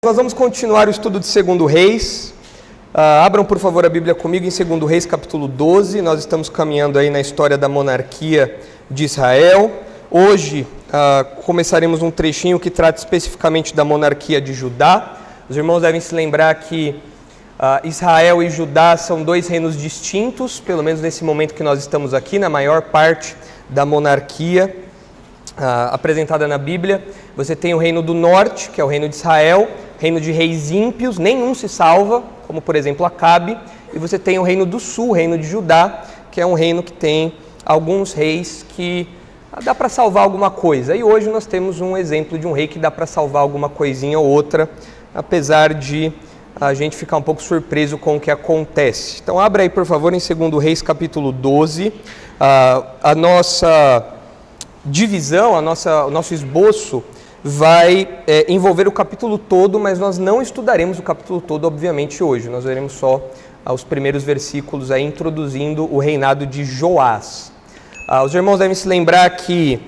Nós vamos continuar o estudo de 2 Reis. Abram, por favor, a Bíblia comigo em 2 Reis, capítulo 12. Nós estamos caminhando aí na história da monarquia de Israel. Hoje, começaremos um trechinho que trata especificamente da monarquia de Judá. Os irmãos devem se lembrar que Israel e Judá são dois reinos distintos, pelo menos nesse momento que nós estamos aqui, na maior parte da monarquia apresentada na Bíblia. Você tem o reino do norte, que é o reino de Israel, reino de reis ímpios, nenhum se salva, como por exemplo Acabe, e você tem o reino do sul, o reino de Judá, que é um reino que tem alguns reis que dá para salvar alguma coisa. E hoje nós temos um exemplo de um rei que dá para salvar alguma coisinha ou outra, apesar de a gente ficar um pouco surpreso com o que acontece. Então abra aí, por favor, em 2 Reis, capítulo 12, a nossa divisão, o nosso esboço vai envolver o capítulo todo, mas nós não estudaremos o capítulo todo, obviamente, hoje. Nós veremos só os primeiros versículos aí, introduzindo o reinado de Joás. Os irmãos devem se lembrar que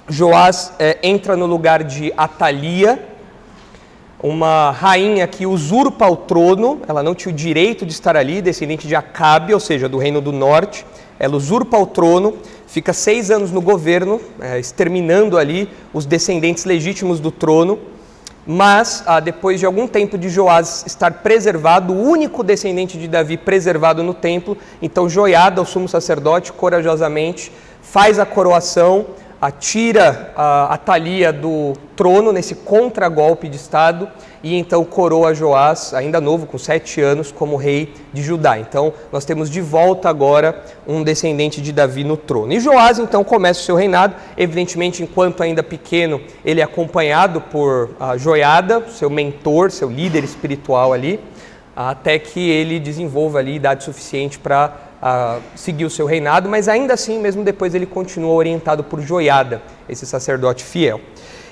Joás entra no lugar de Atalia, uma rainha que usurpa o trono. Ela não tinha o direito de estar ali, descendente de Acabe, ou seja, do reino do norte. Ela usurpa o trono, fica 6 anos no governo, exterminando ali os descendentes legítimos do trono, mas depois de algum tempo de Joás estar preservado, o único descendente de Davi preservado no templo, então Joiada, o sumo sacerdote, corajosamente faz a coroação, tira Atalia do trono nesse contragolpe de Estado e então coroa Joás, ainda novo, com 7 anos, como rei de Judá. Então nós temos de volta agora um descendente de Davi no trono. E Joás então começa o seu reinado, evidentemente enquanto ainda pequeno ele é acompanhado por Joiada, seu mentor, seu líder espiritual ali, até que ele desenvolva ali idade suficiente para seguir o seu reinado, mas ainda assim, mesmo depois, ele continua orientado por Joiada, esse sacerdote fiel.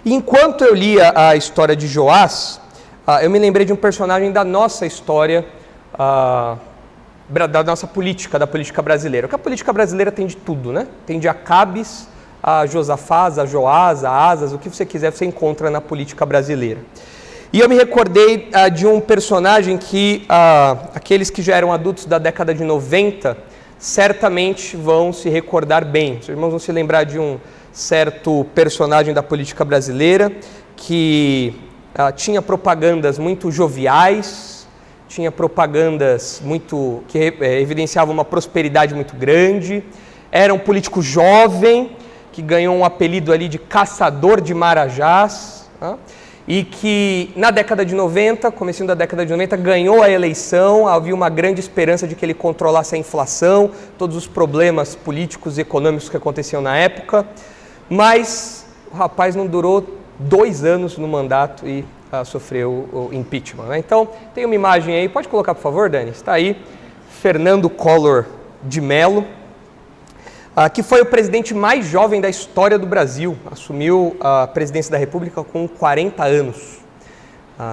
E enquanto eu lia a história de Joás, eu me lembrei de um personagem da nossa história, da nossa política, da política brasileira. Porque a política brasileira tem de tudo, né? Tem de Acabes, a Josafás, a Joás, a Asas, o que você quiser, você encontra na política brasileira. E eu me recordei de um personagem que aqueles que já eram adultos da década de 90 certamente vão se recordar bem. Os irmãos vão se lembrar de um certo personagem da política brasileira que tinha propagandas muito joviais, tinha propagandas que evidenciavam uma prosperidade muito grande, era um político jovem que ganhou um apelido ali de caçador de marajás, e que na década de 90, comecinho da década de 90, ganhou a eleição. Havia uma grande esperança de que ele controlasse a inflação, todos os problemas políticos e econômicos que aconteciam na época, mas o rapaz não durou 2 anos no mandato e sofreu o impeachment, né? Então, tem uma imagem aí, pode colocar por favor, Dani? Está aí, Fernando Collor de Mello, que foi o presidente mais jovem da história do Brasil, assumiu a presidência da República com 40 anos.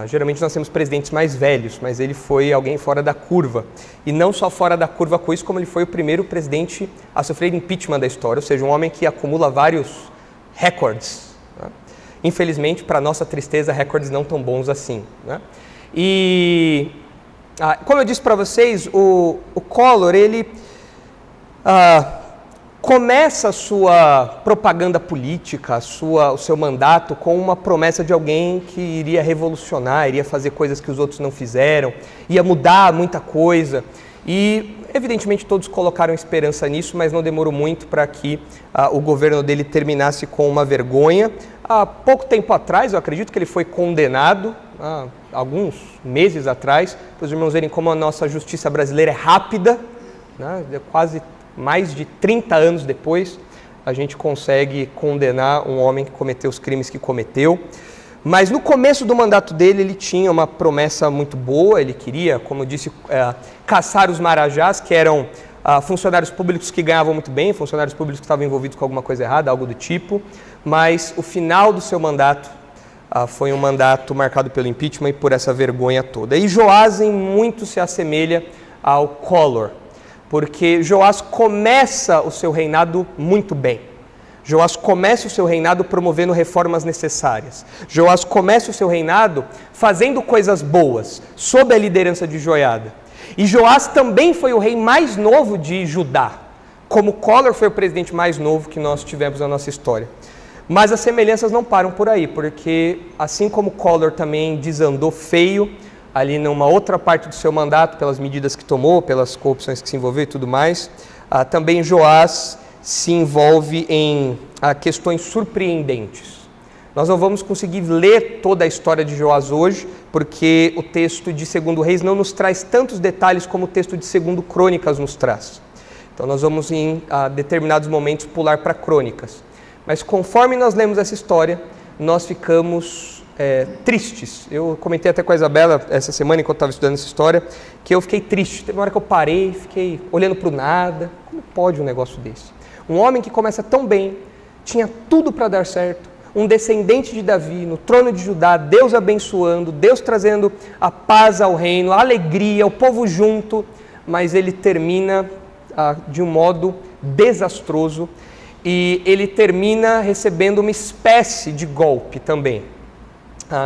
Geralmente nós temos presidentes mais velhos, mas ele foi alguém fora da curva. E não só fora da curva com isso, como ele foi o primeiro presidente a sofrer impeachment da história, ou seja, um homem que acumula vários recordes. Né? Infelizmente, para nossa tristeza, recordes não tão bons assim. Né? E, como eu disse para vocês, o Collor, ele começa a sua propaganda política, o seu mandato, com uma promessa de alguém que iria revolucionar, iria fazer coisas que os outros não fizeram, ia mudar muita coisa. E, evidentemente, todos colocaram esperança nisso, mas não demorou muito para que o governo dele terminasse com uma vergonha. Há pouco tempo atrás, eu acredito que ele foi condenado, alguns meses atrás, para os irmãos verem como a nossa justiça brasileira é rápida, né? Quase mais de 30 anos depois, a gente consegue condenar um homem que cometeu os crimes que cometeu. Mas no começo do mandato dele, ele tinha uma promessa muito boa. Ele queria, como eu disse, caçar os marajás, que eram funcionários públicos que ganhavam muito bem, funcionários públicos que estavam envolvidos com alguma coisa errada, algo do tipo. Mas o final do seu mandato foi um mandato marcado pelo impeachment e por essa vergonha toda. E Joás em muito se assemelha ao Collor, porque Joás começa o seu reinado muito bem. Joás começa o seu reinado promovendo reformas necessárias. Joás começa o seu reinado fazendo coisas boas, sob a liderança de Joiada. E Joás também foi o rei mais novo de Judá, como Collor foi o presidente mais novo que nós tivemos na nossa história. Mas as semelhanças não param por aí, porque assim como Collor também desandou feio, ali numa outra parte do seu mandato, pelas medidas que tomou, pelas corrupções que se envolveu e tudo mais, também Joás se envolve em questões surpreendentes. Nós não vamos conseguir ler toda a história de Joás hoje, porque o texto de 2 Reis não nos traz tantos detalhes como o texto de 2 Crônicas nos traz. Então nós vamos em determinados momentos pular para Crônicas. Mas conforme nós lemos essa história, nós ficamos tristes. Eu comentei até com a Isabela essa semana, enquanto estava estudando essa história, que eu fiquei triste. Teve uma hora que eu parei, fiquei olhando para o nada. Como pode um negócio desse? Um homem que começa tão bem, tinha tudo para dar certo, um descendente de Davi, no trono de Judá, Deus abençoando, Deus trazendo a paz ao reino, a alegria, o povo junto, mas ele termina de um modo desastroso e ele termina recebendo uma espécie de golpe também.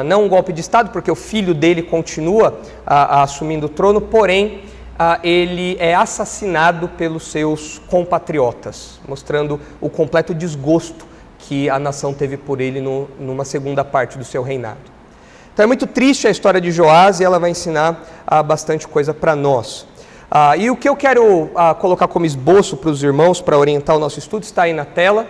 Não um golpe de Estado, porque o filho dele continua assumindo o trono, porém ele é assassinado pelos seus compatriotas, mostrando o completo desgosto que a nação teve por ele numa segunda parte do seu reinado. Então é muito triste a história de Joás e ela vai ensinar bastante coisa para nós. E o que eu quero colocar como esboço para os irmãos, para orientar o nosso estudo, está aí na tela.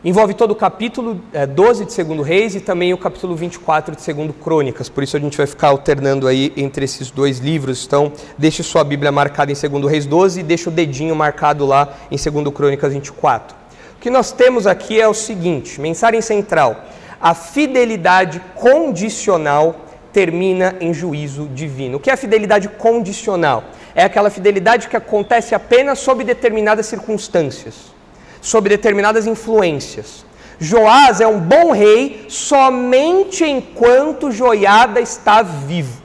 Envolve todo o capítulo 12 de 2 Reis e também o capítulo 24 de 2 Crônicas, por isso a gente vai ficar alternando aí entre esses dois livros. Então, deixe sua Bíblia marcada em 2 Reis 12 e deixe o dedinho marcado lá em 2 Crônicas 24. O que nós temos aqui é o seguinte, mensagem central: a fidelidade condicional termina em juízo divino. O que é a fidelidade condicional? É aquela fidelidade que acontece apenas sob determinadas circunstâncias, sob determinadas influências. Joás é um bom rei somente enquanto Joiada está vivo.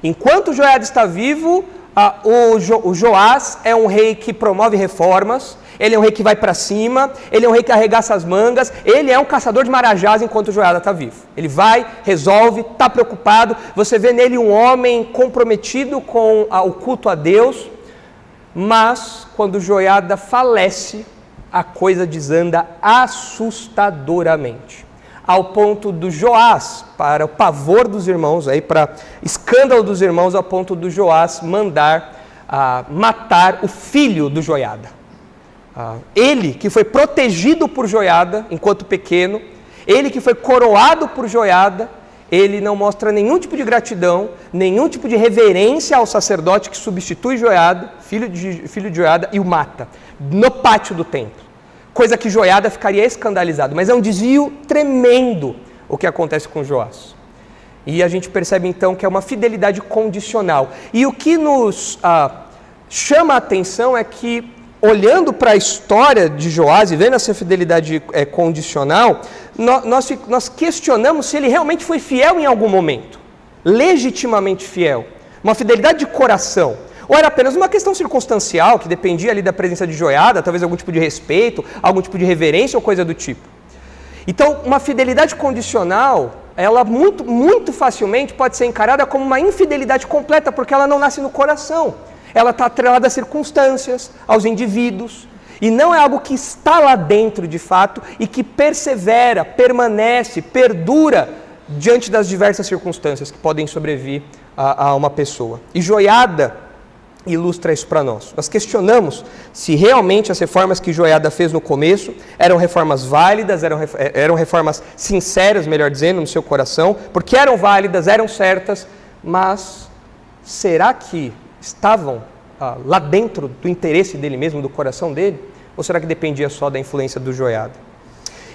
Enquanto Joiada está vivo, o Joás é um rei que promove reformas, ele é um rei que vai para cima, ele é um rei que arregaça as mangas, ele é um caçador de marajás enquanto Joiada está vivo. Ele vai, resolve, está preocupado, você vê nele um homem comprometido com o culto a Deus, mas quando Joiada falece, a coisa desanda assustadoramente, ao ponto do Joás, para o pavor dos irmãos, para escândalo dos irmãos, ao ponto do Joás mandar matar o filho do Joiada. Ele que foi protegido por Joiada enquanto pequeno, ele que foi coroado por Joiada, ele não mostra nenhum tipo de gratidão, nenhum tipo de reverência ao sacerdote que substitui Joiada, filho de Joiada, e o mata no pátio do templo. Coisa que Joiada ficaria escandalizado, mas é um desvio tremendo o que acontece com Joás. E a gente percebe então que é uma fidelidade condicional. E o que nos chama a atenção é que, olhando para a história de Joás e vendo essa fidelidade condicional, nós questionamos se ele realmente foi fiel em algum momento, legitimamente fiel, uma fidelidade de coração. Ou era apenas uma questão circunstancial, que dependia ali da presença de Joiada, talvez algum tipo de respeito, algum tipo de reverência ou coisa do tipo. Então, uma fidelidade condicional, ela muito, muito facilmente pode ser encarada como uma infidelidade completa, porque ela não nasce no coração. Ela está atrelada às circunstâncias, aos indivíduos, e não é algo que está lá dentro de fato e que persevera, permanece, perdura diante das diversas circunstâncias que podem sobrevir a uma pessoa. E Joiada ilustra isso para nós. Nós questionamos se realmente as reformas que Joiada fez no começo eram reformas válidas, eram reformas sinceras, melhor dizendo, no seu coração, porque eram válidas, eram certas, mas será que estavam lá dentro do interesse dele mesmo, do coração dele? Ou será que dependia só da influência do Joiada?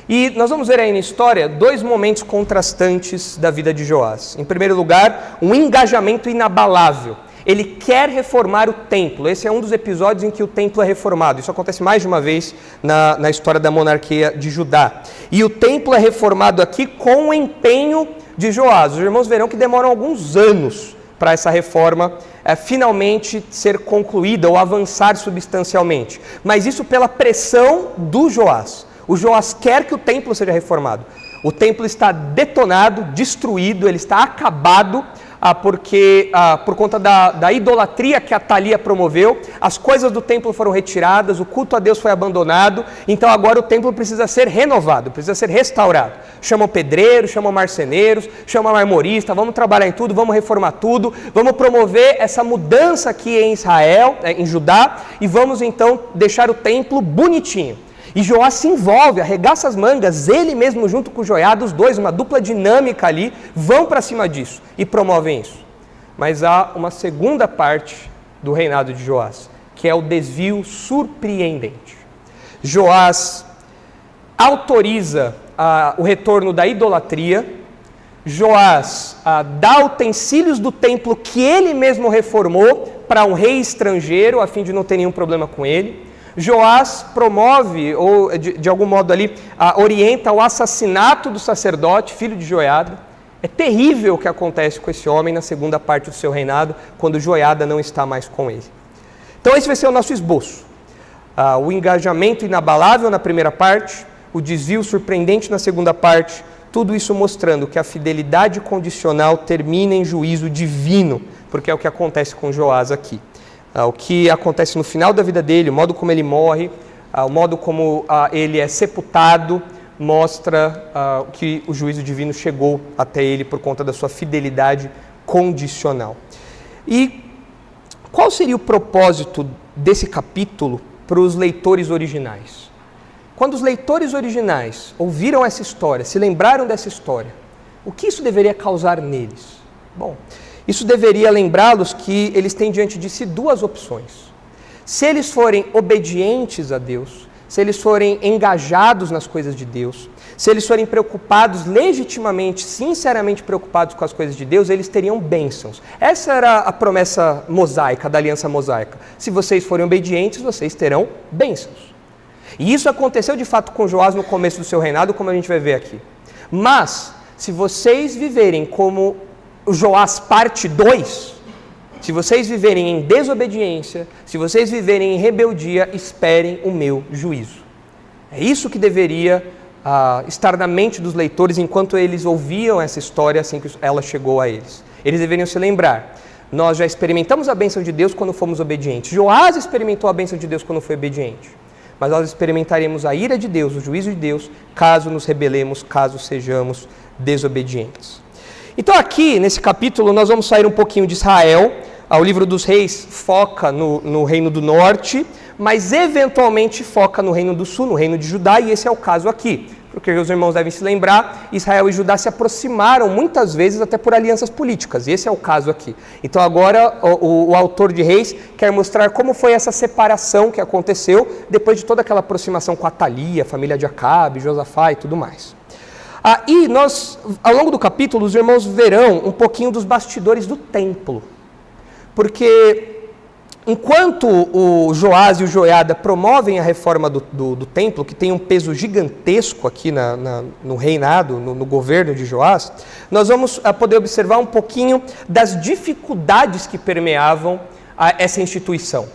E nós vamos ver aí na história dois momentos contrastantes da vida de Joás. Em primeiro lugar, um engajamento inabalável. Ele quer reformar o templo. Esse é um dos episódios em que o templo é reformado. Isso acontece mais de uma vez na história da monarquia de Judá. E o templo é reformado aqui com o empenho de Joás. Os irmãos verão que demoram alguns anos para essa reforma finalmente ser concluída ou avançar substancialmente. Mas isso pela pressão do Joás. O Joás quer que o templo seja reformado. O templo está detonado, destruído, ele está acabado, porque por conta da idolatria que a Thalia promoveu, as coisas do templo foram retiradas, o culto a Deus foi abandonado, então agora o templo precisa ser renovado, precisa ser restaurado. Chama pedreiros, chama marceneiros, chama marmorista, vamos trabalhar em tudo, vamos reformar tudo, vamos promover essa mudança aqui em Israel, em Judá, e vamos então deixar o templo bonitinho. E Joás se envolve, arregaça as mangas, ele mesmo junto com Joiada, os dois, uma dupla dinâmica ali, vão para cima disso e promovem isso. Mas há uma segunda parte do reinado de Joás, que é o desvio surpreendente. Joás autoriza o retorno da idolatria, Joás dá utensílios do templo que ele mesmo reformou para um rei estrangeiro, a fim de não ter nenhum problema com ele. Joás promove, ou de algum modo ali, orienta o assassinato do sacerdote, filho de Joiada. É terrível o que acontece com esse homem na segunda parte do seu reinado, quando Joiada não está mais com ele. Então esse vai ser o nosso esboço. O engajamento inabalável na primeira parte, o desvio surpreendente na segunda parte, tudo isso mostrando que a fidelidade condicional termina em juízo divino, porque é o que acontece com Joás aqui. O que acontece no final da vida dele, o modo como ele morre, o modo como ele é sepultado, mostra que o juízo divino chegou até ele por conta da sua fidelidade condicional. E qual seria o propósito desse capítulo para os leitores originais? Quando os leitores originais ouviram essa história, se lembraram dessa história, o que isso deveria causar neles? Bom, isso deveria lembrá-los que eles têm diante de si duas opções. Se eles forem obedientes a Deus, se eles forem engajados nas coisas de Deus, se eles forem preocupados legitimamente, sinceramente preocupados com as coisas de Deus, eles teriam bênçãos. Essa era a promessa mosaica, da aliança mosaica. Se vocês forem obedientes, vocês terão bênçãos. E isso aconteceu de fato com Joás no começo do seu reinado, como a gente vai ver aqui. Mas, se vocês viverem como o Joás parte 2, se vocês viverem em desobediência, se vocês viverem em rebeldia, esperem o meu juízo. É isso que deveria estar na mente dos leitores enquanto eles ouviam essa história assim que ela chegou a eles. Eles deveriam se lembrar, nós já experimentamos a bênção de Deus quando fomos obedientes. Joás experimentou a bênção de Deus quando foi obediente. Mas nós experimentaremos a ira de Deus, o juízo de Deus, caso nos rebelemos, caso sejamos desobedientes. Então aqui, nesse capítulo, nós vamos sair um pouquinho de Israel. O livro dos reis foca no reino do norte, mas eventualmente foca no reino do sul, no reino de Judá, e esse é o caso aqui. Porque os irmãos devem se lembrar, Israel e Judá se aproximaram muitas vezes até por alianças políticas, e esse é o caso aqui. Então agora o autor de Reis quer mostrar como foi essa separação que aconteceu depois de toda aquela aproximação com a Thalia, a família de Acabe, Josafá e tudo mais. E nós, ao longo do capítulo, os irmãos verão um pouquinho dos bastidores do templo. Porque enquanto o Joás e o Joiada promovem a reforma do templo, que tem um peso gigantesco aqui no reinado, no governo de Joás, nós vamos poder observar um pouquinho das dificuldades que permeavam essa instituição.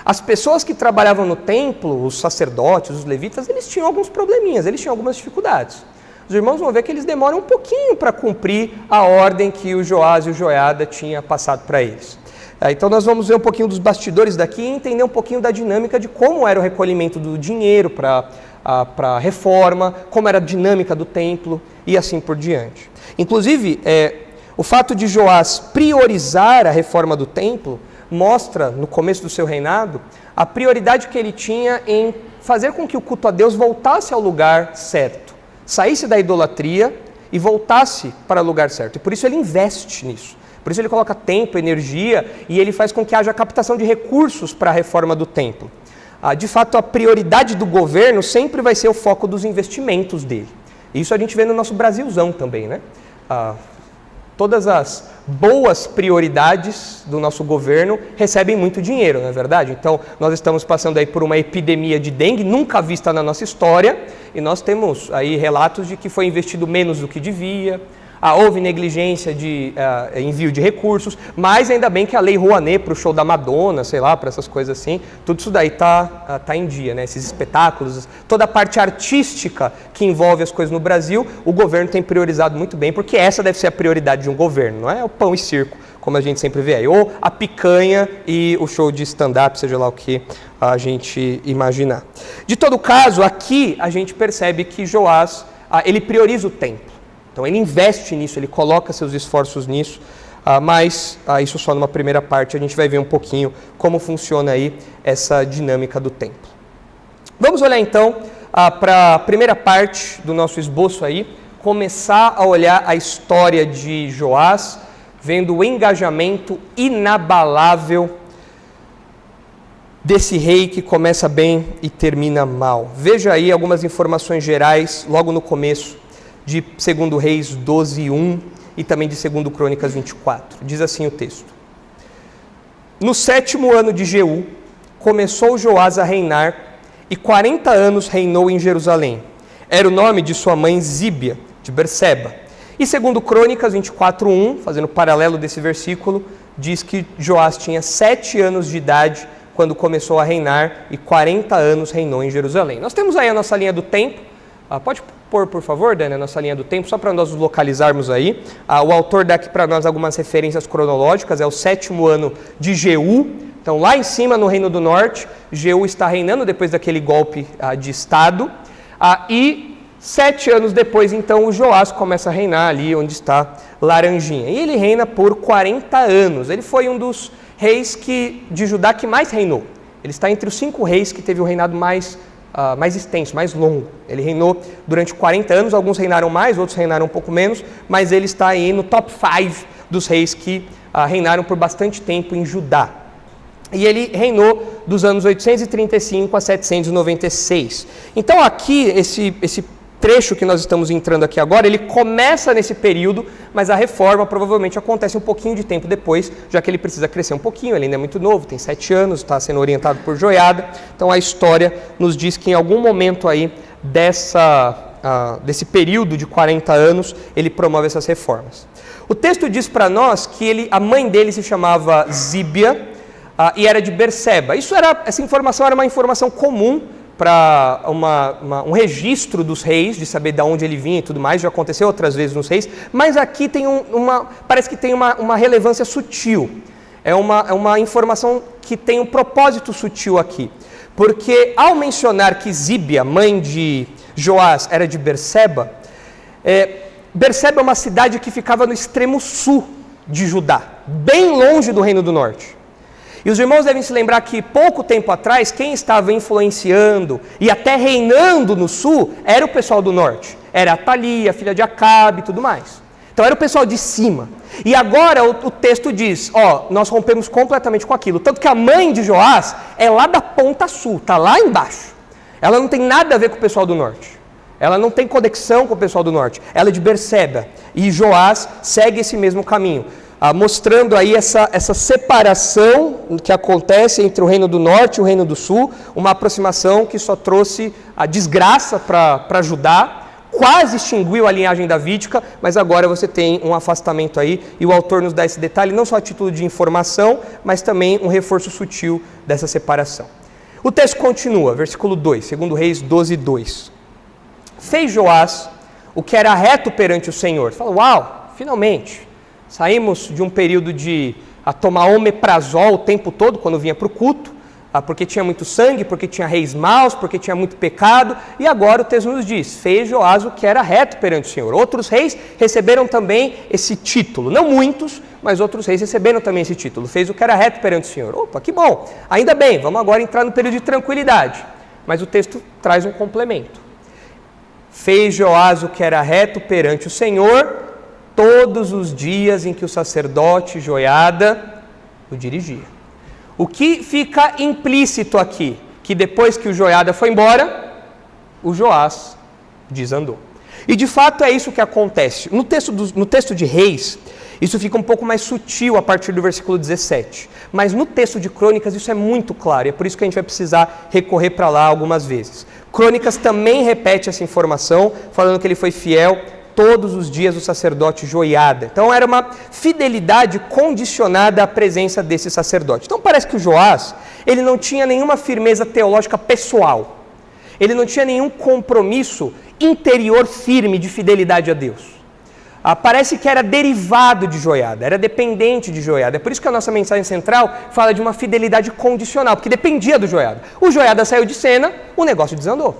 As pessoas que trabalhavam no templo, os sacerdotes, os levitas, eles tinham alguns probleminhas, eles tinham algumas dificuldades. Os irmãos vão ver que eles demoram um pouquinho para cumprir a ordem que o Joás e o Joiada tinham passado para eles. Então nós vamos ver um pouquinho dos bastidores daqui e entender um pouquinho da dinâmica de como era o recolhimento do dinheiro para a reforma, como era a dinâmica do templo e assim por diante. Inclusive, o fato de Joás priorizar a reforma do templo mostra, no começo do seu reinado, a prioridade que ele tinha em fazer com que o culto a Deus voltasse ao lugar certo, saísse da idolatria e voltasse para o lugar certo. E por isso ele investe nisso. Por isso ele coloca tempo, energia e ele faz com que haja captação de recursos para a reforma do templo. De fato, a prioridade do governo sempre vai ser o foco dos investimentos dele. Isso a gente vê no nosso Brasilzão também, né? Todas as boas prioridades do nosso governo recebem muito dinheiro, não é verdade? Então, nós estamos passando aí por uma epidemia de dengue nunca vista na nossa história e nós temos aí relatos de que foi investido menos do que devia. Houve negligência de envio de recursos, mas ainda bem que a lei Rouanet para o show da Madonna, sei lá, para essas coisas assim, tudo isso daí tá em dia, né? Esses espetáculos, toda a parte artística que envolve as coisas no Brasil, o governo tem priorizado muito bem, porque essa deve ser a prioridade de um governo, não é o pão e circo, como a gente sempre vê aí, ou a picanha e o show de stand-up, seja lá o que a gente imaginar. De todo caso, aqui a gente percebe que Joás, ele prioriza o templo. Então ele investe nisso, ele coloca seus esforços nisso, mas isso só numa primeira parte, a gente vai ver um pouquinho como funciona aí essa dinâmica do templo. Vamos olhar então para a primeira parte do nosso esboço aí, começar a olhar a história de Joás, vendo o engajamento inabalável desse rei que começa bem e termina mal. Veja aí algumas informações gerais logo no começo de 2 Reis 12:1 e também de 2 Crônicas 24. Diz assim o texto: No 7º ano de Jeú, começou Joás a reinar, e 40 anos reinou em Jerusalém. Era o nome de sua mãe Zíbia, de Berseba. E 2 Crônicas 24:1, fazendo paralelo desse versículo, diz que Joás tinha 7 anos de idade quando começou a reinar, e 40 anos reinou em Jerusalém. Nós temos aí a nossa linha do tempo. Pode pôr, por favor, Dani, a nossa linha do tempo, só para nós nos localizarmos aí. O autor dá aqui para nós algumas referências cronológicas, é o 7º ano de Jeú. Então, lá em cima, no Reino do Norte, Jeú está reinando depois daquele golpe de Estado. E 7 anos depois, então, o Joás começa a reinar ali onde está Laranjinha. E ele reina por 40 anos. Ele foi um dos reis de Judá que mais reinou. Ele está entre os 5 reis que teve o reinado mais extenso, mais longo. Ele reinou durante 40 anos, alguns reinaram mais, outros reinaram um pouco menos, mas ele está aí no top 5 dos reis que reinaram por bastante tempo em Judá. E ele reinou dos anos 835 a 796. Então aqui, esse trecho que nós estamos entrando aqui agora, ele começa nesse período, mas a reforma provavelmente acontece um pouquinho de tempo depois, já que ele precisa crescer um pouquinho, ele ainda é muito novo, tem 7 anos, está sendo orientado por Joiada. Então a história nos diz que em algum momento aí desse período de 40 anos, ele promove essas reformas. O texto diz para nós que a mãe dele se chamava Zíbia e era de Berseba. Essa informação era uma informação comum para um registro dos reis, de saber de onde ele vinha e tudo mais, já aconteceu outras vezes nos reis, mas aqui tem parece que tem uma relevância sutil, é uma informação que tem um propósito sutil aqui, porque ao mencionar que Zíbia, mãe de Joás, era de Berseba, Berseba é uma cidade que ficava no extremo sul de Judá, bem longe do Reino do Norte. E os irmãos devem se lembrar que pouco tempo atrás, quem estava influenciando e até reinando no sul era o pessoal do norte. Era Atalia, filha de Acabe e tudo mais. Então era o pessoal de cima. E agora o texto diz, nós rompemos completamente com aquilo. Tanto que a mãe de Joás é lá da ponta sul, está lá embaixo. Ela não tem nada a ver com o pessoal do norte. Ela não tem conexão com o pessoal do norte. Ela é de Berseba. E Joás segue esse mesmo caminho. Mostrando aí essa separação que acontece entre o Reino do Norte e o Reino do Sul, uma aproximação que só trouxe a desgraça para Judá, quase extinguiu a linhagem davídica, mas agora você tem um afastamento aí, e o autor nos dá esse detalhe, não só a título de informação, mas também um reforço sutil dessa separação. O texto continua, versículo 2, 2 Reis 12:2. Fez Joás o que era reto perante o Senhor. Fala, uau, finalmente! Saímos de um período de tomar omeprazol o tempo todo, quando vinha para o culto, porque tinha muito sangue, porque tinha reis maus, porque tinha muito pecado, e agora o texto nos diz, fez Joás o que era reto perante o Senhor. Outros reis receberam também esse título, não muitos, mas outros reis receberam também esse título, fez o que era reto perante o Senhor. Opa, que bom, ainda bem, vamos agora entrar no período de tranquilidade. Mas o texto traz um complemento. Fez Joás o que era reto perante o Senhor, todos os dias em que o sacerdote Joiada o dirigia. O que fica implícito aqui? Que depois que o Joiada foi embora, o Joás desandou. E de fato é isso que acontece. No texto de Reis, isso fica um pouco mais sutil a partir do versículo 17. Mas no texto de Crônicas isso é muito claro, e é por isso que a gente vai precisar recorrer para lá algumas vezes. Crônicas também repete essa informação, falando que ele foi fiel todos os dias o sacerdote Joiada. Então era uma fidelidade condicionada à presença desse sacerdote. Então parece que o Joás, ele não tinha nenhuma firmeza teológica pessoal. Ele não tinha nenhum compromisso interior firme de fidelidade a Deus. Parece que era derivado de Joiada, era dependente de Joiada. É por isso que a nossa mensagem central fala de uma fidelidade condicional, porque dependia do Joiada. O Joiada saiu de cena, o negócio desandou.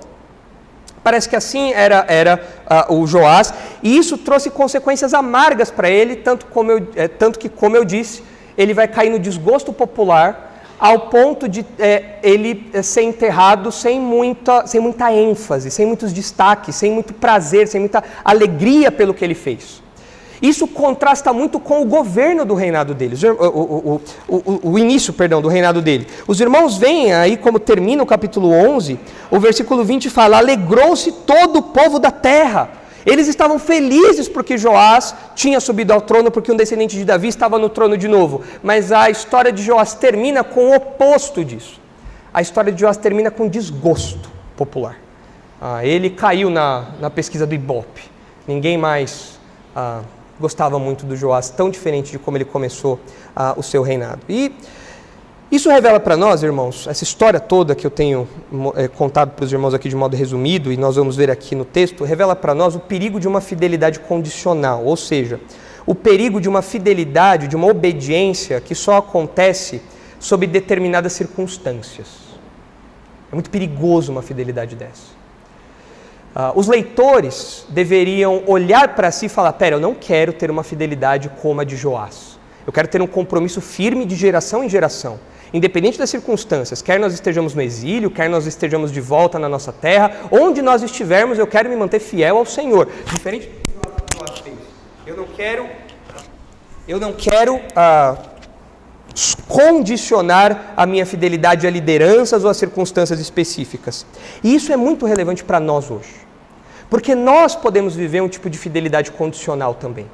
Parece que assim era o Joás, e isso trouxe consequências amargas para ele, tanto que, como eu disse, ele vai cair no desgosto popular, ao ponto de ele ser enterrado sem muita ênfase, sem muitos destaques, sem muito prazer, sem muita alegria pelo que ele fez. Isso contrasta muito com o governo do reinado dele, o início do reinado dele. Os irmãos veem aí como termina o capítulo 11, o versículo 20 fala: alegrou-se todo o povo da terra. Eles estavam felizes porque Joás tinha subido ao trono, porque um descendente de Davi estava no trono de novo. Mas a história de Joás termina com o oposto disso. A história de Joás termina com desgosto popular. Ele caiu na pesquisa do Ibope. Ninguém mais gostava muito do Joás, tão diferente de como ele começou o seu reinado. E isso revela para nós, irmãos, essa história toda que eu tenho contado para os irmãos aqui de modo resumido, e nós vamos ver aqui no texto, revela para nós o perigo de uma fidelidade condicional, ou seja, o perigo de uma fidelidade, de uma obediência que só acontece sob determinadas circunstâncias. É muito perigoso uma fidelidade dessa. Os leitores deveriam olhar para si e falar: pera, eu não quero ter uma fidelidade como a de Joás. Eu quero ter um compromisso firme de geração em geração. Independente das circunstâncias, quer nós estejamos no exílio, quer nós estejamos de volta na nossa terra, onde nós estivermos, eu quero me manter fiel ao Senhor. Diferente do que Joás fez. Eu não quero condicionar a minha fidelidade a lideranças ou a circunstâncias específicas. E isso é muito relevante para nós hoje. Porque nós podemos viver um tipo de fidelidade condicional também.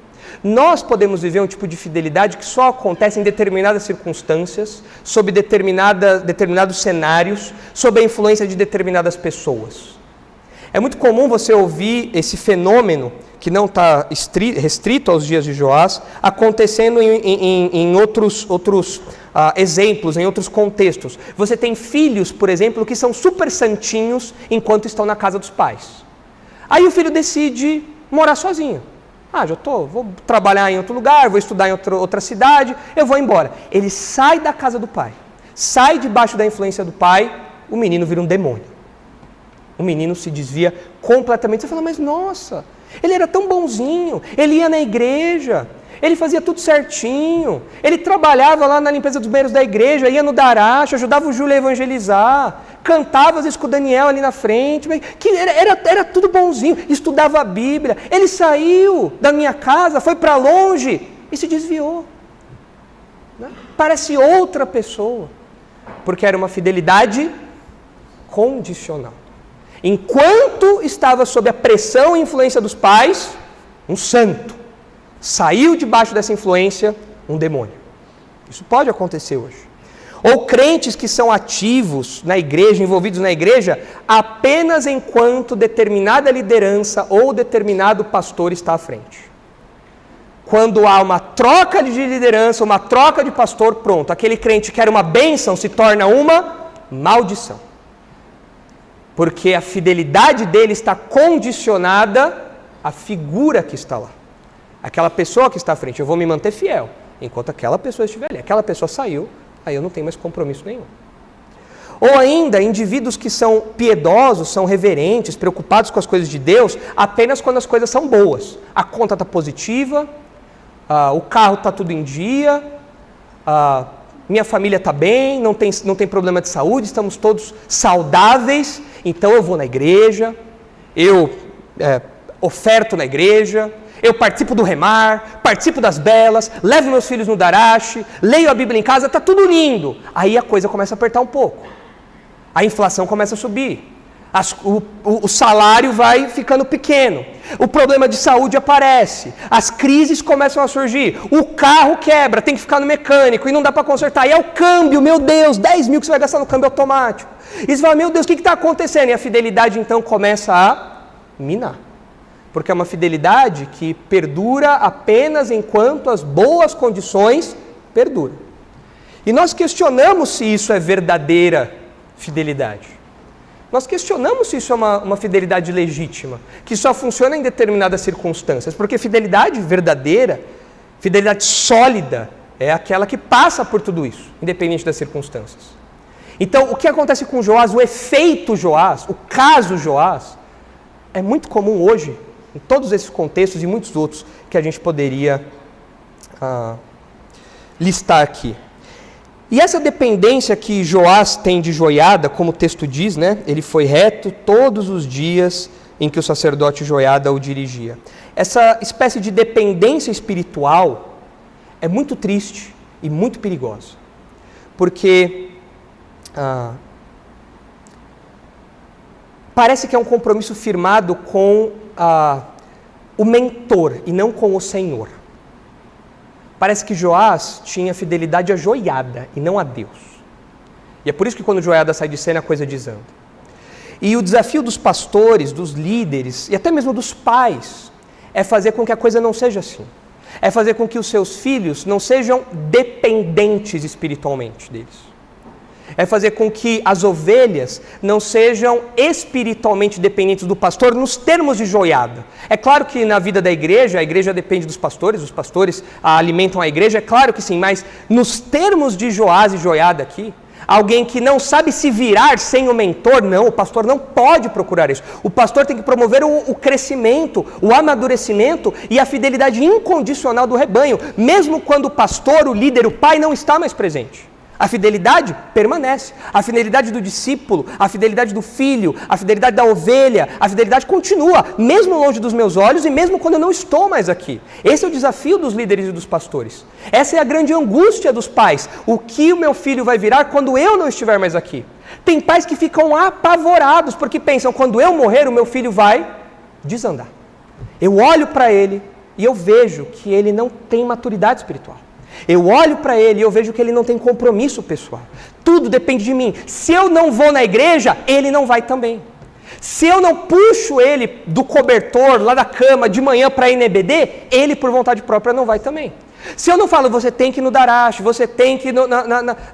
Nós podemos viver um tipo de fidelidade que só acontece em determinadas circunstâncias, sob determinados cenários, sob a influência de determinadas pessoas. É muito comum você ouvir esse fenômeno, que não está restrito aos dias de Joás, acontecendo em outros exemplos, em outros contextos. Você tem filhos, por exemplo, que são super santinhos enquanto estão na casa dos pais. Aí o filho decide morar sozinho. Vou trabalhar em outro lugar, vou estudar em outra cidade, eu vou embora. Ele sai da casa do pai, sai debaixo da influência do pai, o menino vira um demônio. O menino se desvia completamente. Você fala: mas nossa, ele era tão bonzinho, ele ia na igreja, ele fazia tudo certinho, ele trabalhava lá na limpeza dos banheiros da igreja, ia no Daracha, ajudava o Júlio a evangelizar, cantava às vezes com o Daniel ali na frente, era tudo bonzinho, estudava a Bíblia. Ele saiu da minha casa, foi para longe e se desviou. Parece outra pessoa, porque era uma fidelidade condicional. Enquanto estava sob a pressão e influência dos pais, um santo. Saiu debaixo dessa influência, um demônio. Isso pode acontecer hoje. Ou crentes que são ativos na igreja, envolvidos na igreja, apenas enquanto determinada liderança ou determinado pastor está à frente. Quando há uma troca de liderança, uma troca de pastor, pronto, aquele crente que era uma bênção se torna uma maldição. Porque a fidelidade dele está condicionada à figura que está lá. Aquela pessoa que está à frente, eu vou me manter fiel, enquanto aquela pessoa estiver ali. Aquela pessoa saiu, aí eu não tenho mais compromisso nenhum. Ou ainda, indivíduos que são piedosos, são reverentes, preocupados com as coisas de Deus, apenas quando as coisas são boas. A conta está positiva, o carro está tudo em dia, minha família está bem, não tem problema de saúde, estamos todos saudáveis, então eu vou na igreja, eu oferto na igreja, eu participo do remar, participo das belas, levo meus filhos no darache, leio a Bíblia em casa, está tudo lindo. Aí a coisa começa a apertar um pouco. A inflação começa a subir. O salário vai ficando pequeno. O problema de saúde aparece. As crises começam a surgir. O carro quebra, tem que ficar no mecânico e não dá para consertar. E é o câmbio, meu Deus, 10 mil que você vai gastar no câmbio automático. E você fala: meu Deus, o que está acontecendo? E a fidelidade então começa a minar. porque é uma fidelidade que perdura apenas enquanto as boas condições perduram. E nós questionamos se isso é verdadeira fidelidade. Nós questionamos se isso é uma fidelidade legítima, que só funciona em determinadas circunstâncias, porque fidelidade verdadeira, fidelidade sólida, é aquela que passa por tudo isso, independente das circunstâncias. Então, o que acontece com Joás, o efeito Joás, o caso Joás, é muito comum hoje, em todos esses contextos e muitos outros que a gente poderia listar aqui. E essa dependência que Joás tem de Joiada, como o texto diz, né? Ele foi reto todos os dias em que o sacerdote Joiada o dirigia. Essa espécie de dependência espiritual é muito triste e muito perigosa. Porque parece que é um compromisso firmado com o mentor e não com o Senhor. Parece que Joás tinha fidelidade a Joiada e não a Deus. E é por isso que quando Joiada sai de cena a coisa desanda. E o desafio dos pastores, dos líderes e até mesmo dos pais é fazer com que a coisa não seja assim. É fazer com que os seus filhos não sejam dependentes espiritualmente deles. É fazer com que as ovelhas não sejam espiritualmente dependentes do pastor nos termos de Joiada. É claro que na vida da igreja, a igreja depende dos pastores, os pastores alimentam a igreja, é claro que sim, mas nos termos de Joás e Joiada aqui, alguém que não sabe se virar sem o mentor, não, o pastor não pode procurar isso. O pastor tem que promover o crescimento, o amadurecimento e a fidelidade incondicional do rebanho, mesmo quando o pastor, o líder, o pai não está mais presente. A fidelidade permanece, a fidelidade do discípulo, a fidelidade do filho, a fidelidade da ovelha, a fidelidade continua, mesmo longe dos meus olhos e mesmo quando eu não estou mais aqui. Esse é o desafio dos líderes e dos pastores. Essa é a grande angústia dos pais. O que o meu filho vai virar quando eu não estiver mais aqui? Tem pais que ficam apavorados porque pensam, quando eu morrer, o meu filho vai desandar. Eu olho para ele e eu vejo que ele não tem maturidade espiritual. Eu olho para ele e eu vejo que ele não tem compromisso pessoal. Tudo depende de mim. Se eu não vou na igreja, ele não vai também. Se eu não puxo ele do cobertor, lá da cama, de manhã para ir na EBD, ele por vontade própria não vai também. Se eu não falo, você tem que ir no Darash, você tem que ir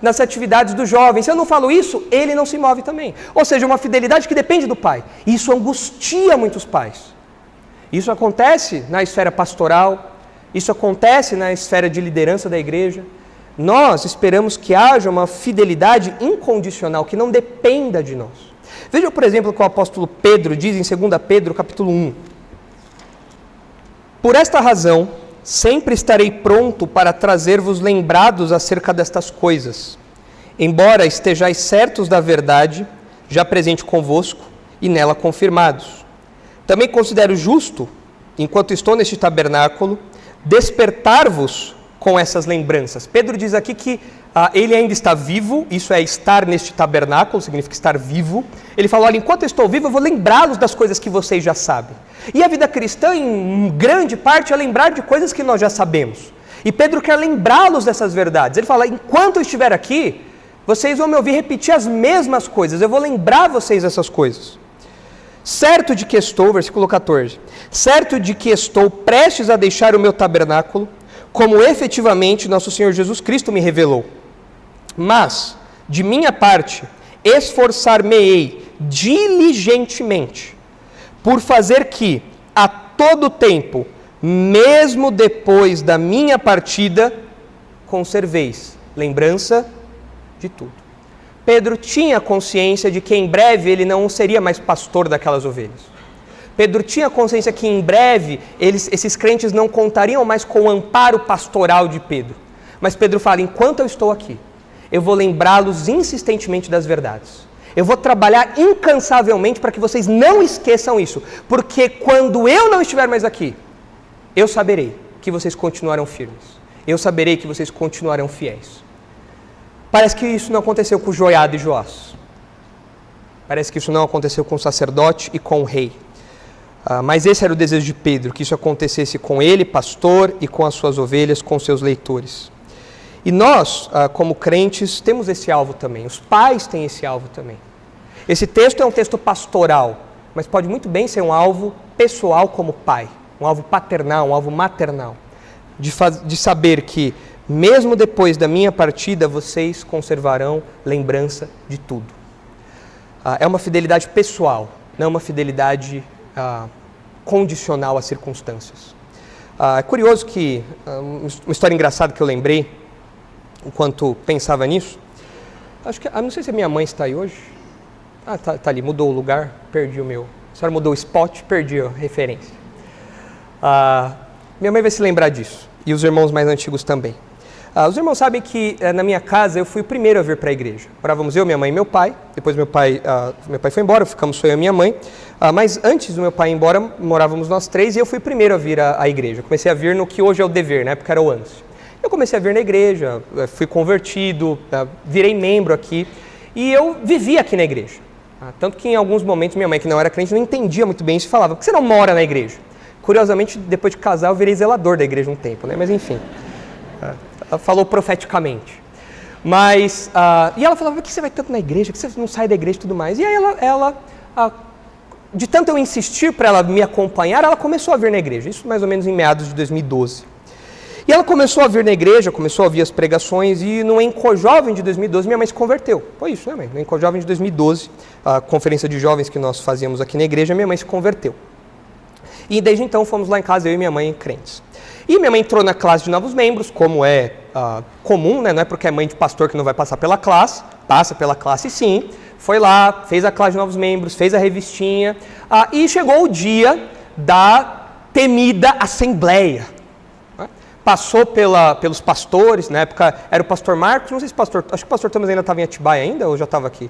nas atividades dos jovens, se eu não falo isso, ele não se move também. Ou seja, uma fidelidade que depende do pai. Isso angustia muitos pais. Isso acontece na esfera pastoral, isso acontece na esfera de liderança da igreja. Nós esperamos que haja uma fidelidade incondicional, que não dependa de nós. Veja, por exemplo, o que o apóstolo Pedro diz em 2 Pedro, capítulo 1. Por esta razão, sempre estarei pronto para trazer-vos lembrados acerca destas coisas, embora estejais certos da verdade, já presente convosco e nela confirmados. Também considero justo, enquanto estou neste tabernáculo, despertar-vos com essas lembranças. Pedro diz aqui que ele ainda está vivo, isso é estar neste tabernáculo, significa estar vivo. Ele fala, olha, enquanto eu estou vivo, eu vou lembrá-los das coisas que vocês já sabem. E a vida cristã, em grande parte, é lembrar de coisas que nós já sabemos. E Pedro quer lembrá-los dessas verdades. Ele fala, enquanto eu estiver aqui, vocês vão me ouvir repetir as mesmas coisas, eu vou lembrar vocês dessas coisas. Certo de que estou, versículo 14, certo de que estou prestes a deixar o meu tabernáculo, como efetivamente nosso Senhor Jesus Cristo me revelou. Mas, de minha parte, esforçar-me-ei diligentemente, por fazer que, a todo tempo, mesmo depois da minha partida, conserveis lembrança de tudo. Pedro tinha consciência de que em breve ele não seria mais pastor daquelas ovelhas. Pedro tinha consciência que em breve esses crentes não contariam mais com o amparo pastoral de Pedro. Mas Pedro fala, enquanto eu estou aqui, eu vou lembrá-los insistentemente das verdades. Eu vou trabalhar incansavelmente para que vocês não esqueçam isso. Porque quando eu não estiver mais aqui, eu saberei que vocês continuarão firmes. Eu saberei que vocês continuarão fiéis. Parece que isso não aconteceu com Joiada e Joás. Parece que isso não aconteceu com o sacerdote e com o rei. Mas esse era o desejo de Pedro, que isso acontecesse com ele, pastor, e com as suas ovelhas, com seus leitores. E nós, como crentes, temos esse alvo também. Os pais têm esse alvo também. Esse texto é um texto pastoral, mas pode muito bem ser um alvo pessoal como pai, um alvo paternal, um alvo maternal, de saber que, mesmo depois da minha partida, vocês conservarão lembrança de tudo. É uma fidelidade pessoal, não uma fidelidade condicional às circunstâncias. É curioso que, uma história engraçada que eu lembrei, enquanto pensava nisso, acho que, não sei se a minha mãe está aí hoje. Tá ali, mudou o lugar, perdi o meu. A senhora mudou o spot, perdi a referência. Minha mãe vai se lembrar disso, e os irmãos mais antigos também. Os irmãos sabem que na minha casa eu fui o primeiro a vir para a igreja. Morávamos eu, minha mãe e meu pai. Depois meu pai foi embora, ficamos só eu e minha mãe. Mas antes do meu pai ir embora, morávamos nós três e eu fui o primeiro a vir à igreja. Comecei a vir no que hoje é o dever, na época era o ânsia. Eu comecei a vir na igreja, fui convertido, virei membro aqui e eu vivia aqui na igreja. Tanto que em alguns momentos minha mãe, que não era crente, não entendia muito bem isso e falava: por que você não mora na igreja? Curiosamente, depois de casar, eu virei zelador da igreja um tempo, né? Mas enfim, ela falou profeticamente. Mas, e ela falava: por que você vai tanto na igreja, por que você não sai da igreja e tudo mais? E aí ela de tanto eu insistir para ela me acompanhar, ela começou a vir na igreja, isso mais ou menos em meados de 2012. E ela começou a vir na igreja, começou a ouvir as pregações, e no Encojovem de 2012 minha mãe se converteu. Foi isso, né, mãe? No Encojovem de 2012, a conferência de jovens que nós fazíamos aqui na igreja, minha mãe se converteu. E desde então fomos lá em casa, eu e minha mãe, crentes. E minha mãe entrou na classe de novos membros, como é comum, né? Não é porque é mãe de pastor que não vai passar pela classe, passa pela classe sim. Foi lá, fez a classe de novos membros, fez a revistinha, e chegou o dia da temida assembleia. Passou pelos pastores, na época era o pastor Marcos, não sei se acho que o pastor Thomas ainda estava em Atibaia ainda, ou já estava aqui?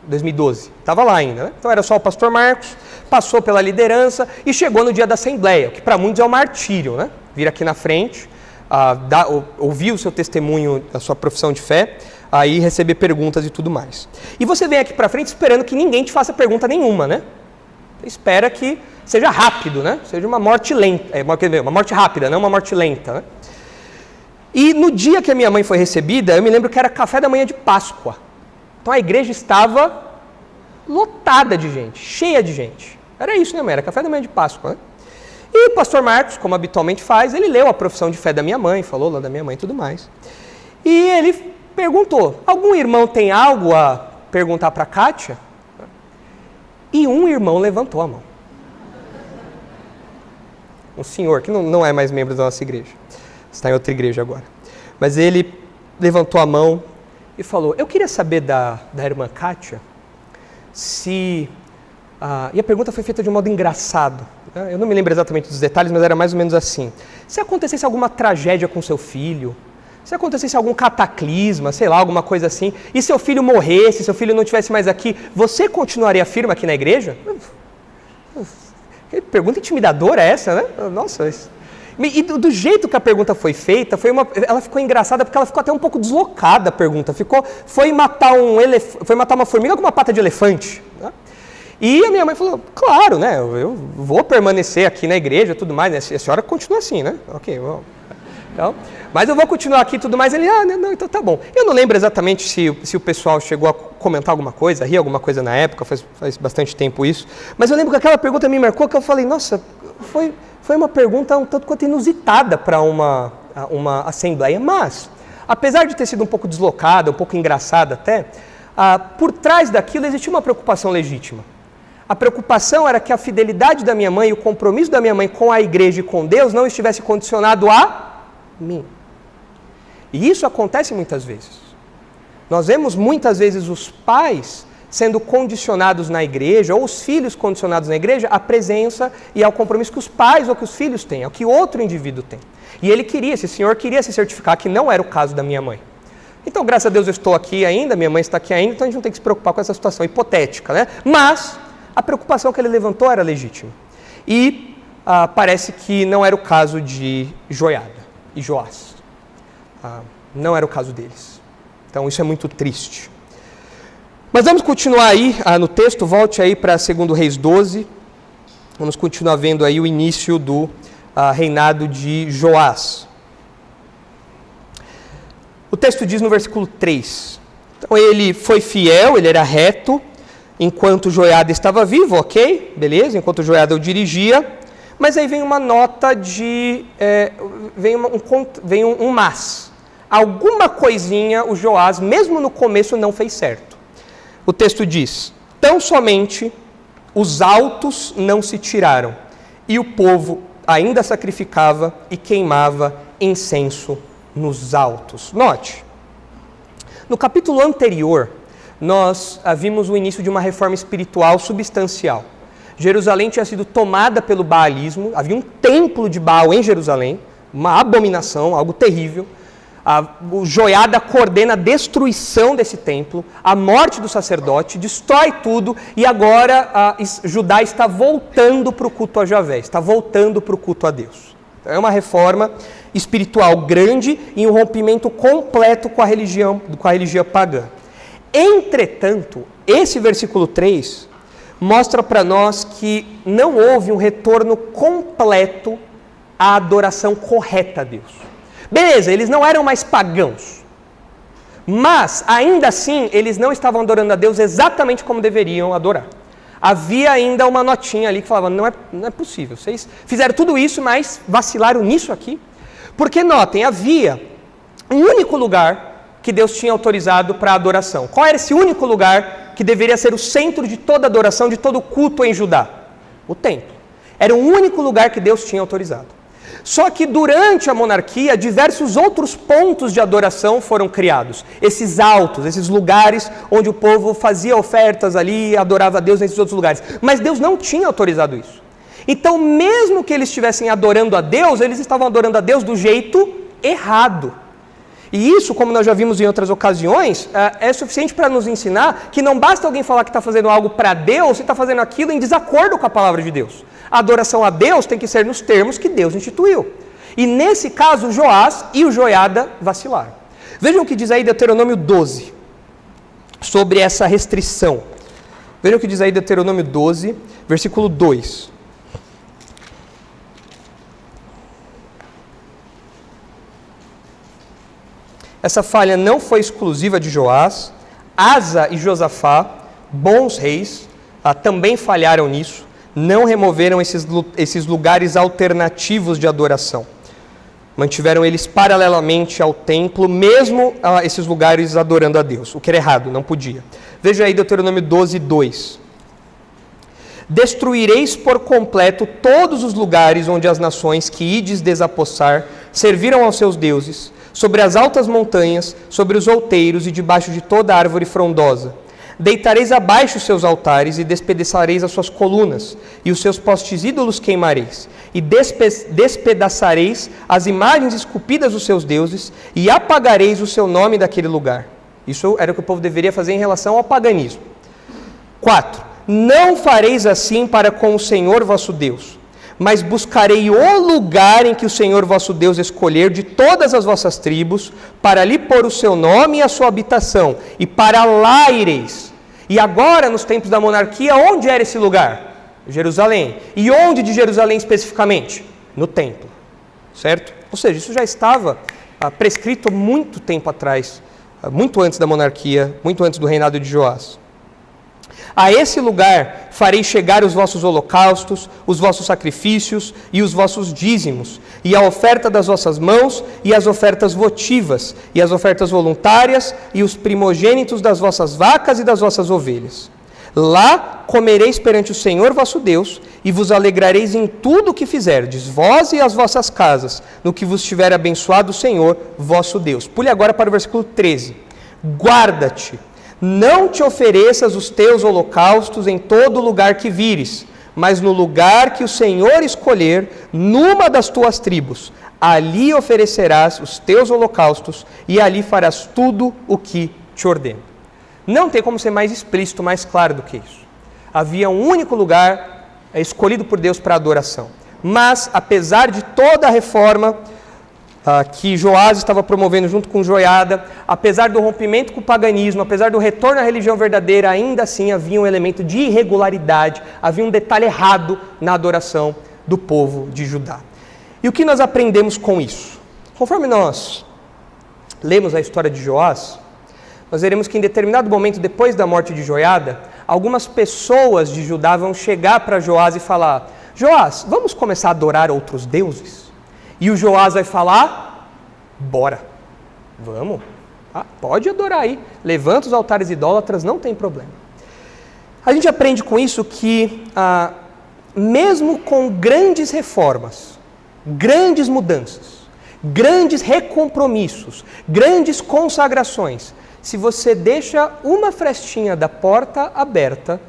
2012, estava lá ainda, né? Então era só o pastor Marcos, passou pela liderança e chegou no dia da assembleia, que para muitos é um martírio, né? Vir aqui na frente, ouvir o seu testemunho, a sua profissão de fé, aí receber perguntas e tudo mais. E você vem aqui para frente esperando que ninguém te faça pergunta nenhuma, né? Espera que seja rápido, né? Seja uma morte lenta, uma morte rápida, não uma morte lenta, né? E no dia que a minha mãe foi recebida, eu me lembro que era café da manhã de Páscoa. Então a igreja estava lotada de gente, cheia de gente. Era isso, né, mãe? Era café da manhã de Páscoa, né? E o pastor Marcos, como habitualmente faz, ele leu a profissão de fé da minha mãe, falou lá da minha mãe e tudo mais. E ele perguntou: algum irmão tem algo a perguntar para a Kátia? E um irmão levantou a mão. Um senhor, que não é mais membro da nossa igreja. Está em outra igreja agora. Mas ele levantou a mão e falou: eu queria saber da irmã Kátia se... e a pergunta foi feita de um modo engraçado. Eu não me lembro exatamente dos detalhes, mas era mais ou menos assim. Se acontecesse alguma tragédia com seu filho, se acontecesse algum cataclisma, sei lá, alguma coisa assim, e seu filho morresse, seu filho não estivesse mais aqui, você continuaria firme aqui na igreja? Que pergunta intimidadora é essa, né? Nossa, e do jeito que a pergunta foi feita, ela ficou engraçada porque ela ficou até um pouco deslocada a pergunta. Foi matar uma formiga com uma pata de elefante, né? E a minha mãe falou: claro, né? Eu vou permanecer aqui na igreja e tudo mais, né? A senhora continua assim, né? Ok, bom. Então, mas eu vou continuar aqui e tudo mais. Ele: não, então tá bom. Eu não lembro exatamente se o pessoal chegou a comentar alguma coisa, rir alguma coisa na época, faz bastante tempo isso. Mas eu lembro que aquela pergunta me marcou, que eu falei: nossa, foi uma pergunta um tanto quanto inusitada para uma assembleia. Mas, apesar de ter sido um pouco deslocada, um pouco engraçada até, por trás daquilo existia uma preocupação legítima. A preocupação era que a fidelidade da minha mãe e o compromisso da minha mãe com a igreja e com Deus não estivesse condicionado a mim. E isso acontece muitas vezes. Nós vemos muitas vezes os pais sendo condicionados na igreja, ou os filhos condicionados na igreja, à presença e ao compromisso que os pais ou que os filhos têm, ao que outro indivíduo tem. E esse senhor queria se certificar que não era o caso da minha mãe. Então, graças a Deus, eu estou aqui ainda, minha mãe está aqui ainda, então a gente não tem que se preocupar com essa situação hipotética, né? Mas a preocupação que ele levantou era legítima. E parece que não era o caso de Joiada e Joás. Não era o caso deles. Então isso é muito triste. Mas vamos continuar aí no texto, volte aí para 2 Reis 12. Vamos continuar vendo aí o início do reinado de Joás. O texto diz no versículo 3. Então ele foi fiel, ele era reto, enquanto Joiada estava vivo, ok, beleza, enquanto Joiada o dirigia, mas aí vem uma nota de, vem um mas. Alguma coisinha o Joás, mesmo no começo, não fez certo. O texto diz, tão somente os altos não se tiraram, e o povo ainda sacrificava e queimava incenso nos altos. Note, no capítulo anterior, nós vimos o início de uma reforma espiritual substancial. Jerusalém tinha sido tomada pelo baalismo, havia um templo de Baal em Jerusalém, uma abominação, algo terrível. O Joiada coordena a destruição desse templo, a morte do sacerdote, destrói tudo e agora Judá está voltando para o culto a Javé, está voltando para o culto a Deus. É uma reforma espiritual grande e um rompimento completo com a religião pagã. Entretanto, esse versículo 3 mostra para nós que não houve um retorno completo à adoração correta a Deus. Beleza, eles não eram mais pagãos, mas ainda assim eles não estavam adorando a Deus exatamente como deveriam adorar. Havia ainda uma notinha ali que falava, não é possível, vocês fizeram tudo isso, mas vacilaram nisso aqui. Porque notem, havia um único lugar que Deus tinha autorizado para a adoração. Qual era esse único lugar que deveria ser o centro de toda adoração, de todo culto em Judá? O templo. Era o único lugar que Deus tinha autorizado. Só que durante a monarquia, diversos outros pontos de adoração foram criados. Esses altos, esses lugares onde o povo fazia ofertas ali, adorava a Deus nesses outros lugares. Mas Deus não tinha autorizado isso. Então, mesmo que eles estivessem adorando a Deus, eles estavam adorando a Deus do jeito errado. E isso, como nós já vimos em outras ocasiões, é suficiente para nos ensinar que não basta alguém falar que está fazendo algo para Deus e está fazendo aquilo em desacordo com a palavra de Deus. A adoração a Deus tem que ser nos termos que Deus instituiu. E nesse caso, Joás e o Joiada vacilaram. Vejam o que diz aí Deuteronômio 12, sobre essa restrição. Vejam o que diz aí Deuteronômio 12, versículo 2. Essa falha não foi exclusiva de Joás. Asa e Josafá, bons reis, também falharam nisso. Não removeram esses lugares alternativos de adoração. Mantiveram eles paralelamente ao templo, mesmo esses lugares adorando a Deus, o que era errado, não podia. Veja aí Deuteronômio 12, 2. Destruireis por completo todos os lugares onde as nações que ides desapossar serviram aos seus deuses, sobre as altas montanhas, sobre os outeiros e debaixo de toda árvore frondosa. Deitareis abaixo os seus altares e despedaçareis as suas colunas, e os seus postes ídolos queimareis, e despedaçareis as imagens esculpidas dos seus deuses, e apagareis o seu nome daquele lugar. Isso era o que o povo deveria fazer em relação ao paganismo. 4. Não fareis assim para com o Senhor vosso Deus, mas buscarei o lugar em que o Senhor vosso Deus escolher de todas as vossas tribos, para ali pôr o seu nome e a sua habitação, e para lá ireis. E agora, nos tempos da monarquia, onde era esse lugar? Jerusalém. E onde de Jerusalém especificamente? No templo, certo? Ou seja, isso já estava prescrito há muito tempo atrás, muito antes da monarquia, muito antes do reinado de Joás. A esse lugar farei chegar os vossos holocaustos, os vossos sacrifícios e os vossos dízimos, e a oferta das vossas mãos, e as ofertas votivas, e as ofertas voluntárias, e os primogênitos das vossas vacas e das vossas ovelhas. Lá comereis perante o Senhor vosso Deus, e vos alegrareis em tudo o que fizerdes, vós e as vossas casas, no que vos tiver abençoado o Senhor vosso Deus. Pule agora para o versículo 13. Guarda-te. Não te ofereças os teus holocaustos em todo lugar que vires, mas no lugar que o Senhor escolher, numa das tuas tribos, ali oferecerás os teus holocaustos e ali farás tudo o que te ordeno. Não tem como ser mais explícito, mais claro do que isso. Havia um único lugar escolhido por Deus para adoração. Mas, apesar de toda a reforma que Joás estava promovendo junto com Joiada, apesar do rompimento com o paganismo, apesar do retorno à religião verdadeira, ainda assim havia um elemento de irregularidade, havia um detalhe errado na adoração do povo de Judá. E o que nós aprendemos com isso? Conforme nós lemos a história de Joás, nós veremos que em determinado momento, depois da morte de Joiada, algumas pessoas de Judá vão chegar para Joás e falar: Joás, vamos começar a adorar outros deuses? E o Joás vai falar: bora, vamos, pode adorar aí, levanta os altares idólatras, não tem problema. A gente aprende com isso que, mesmo com grandes reformas, grandes mudanças, grandes recompromissos, grandes consagrações, se você deixa uma frestinha da porta aberta,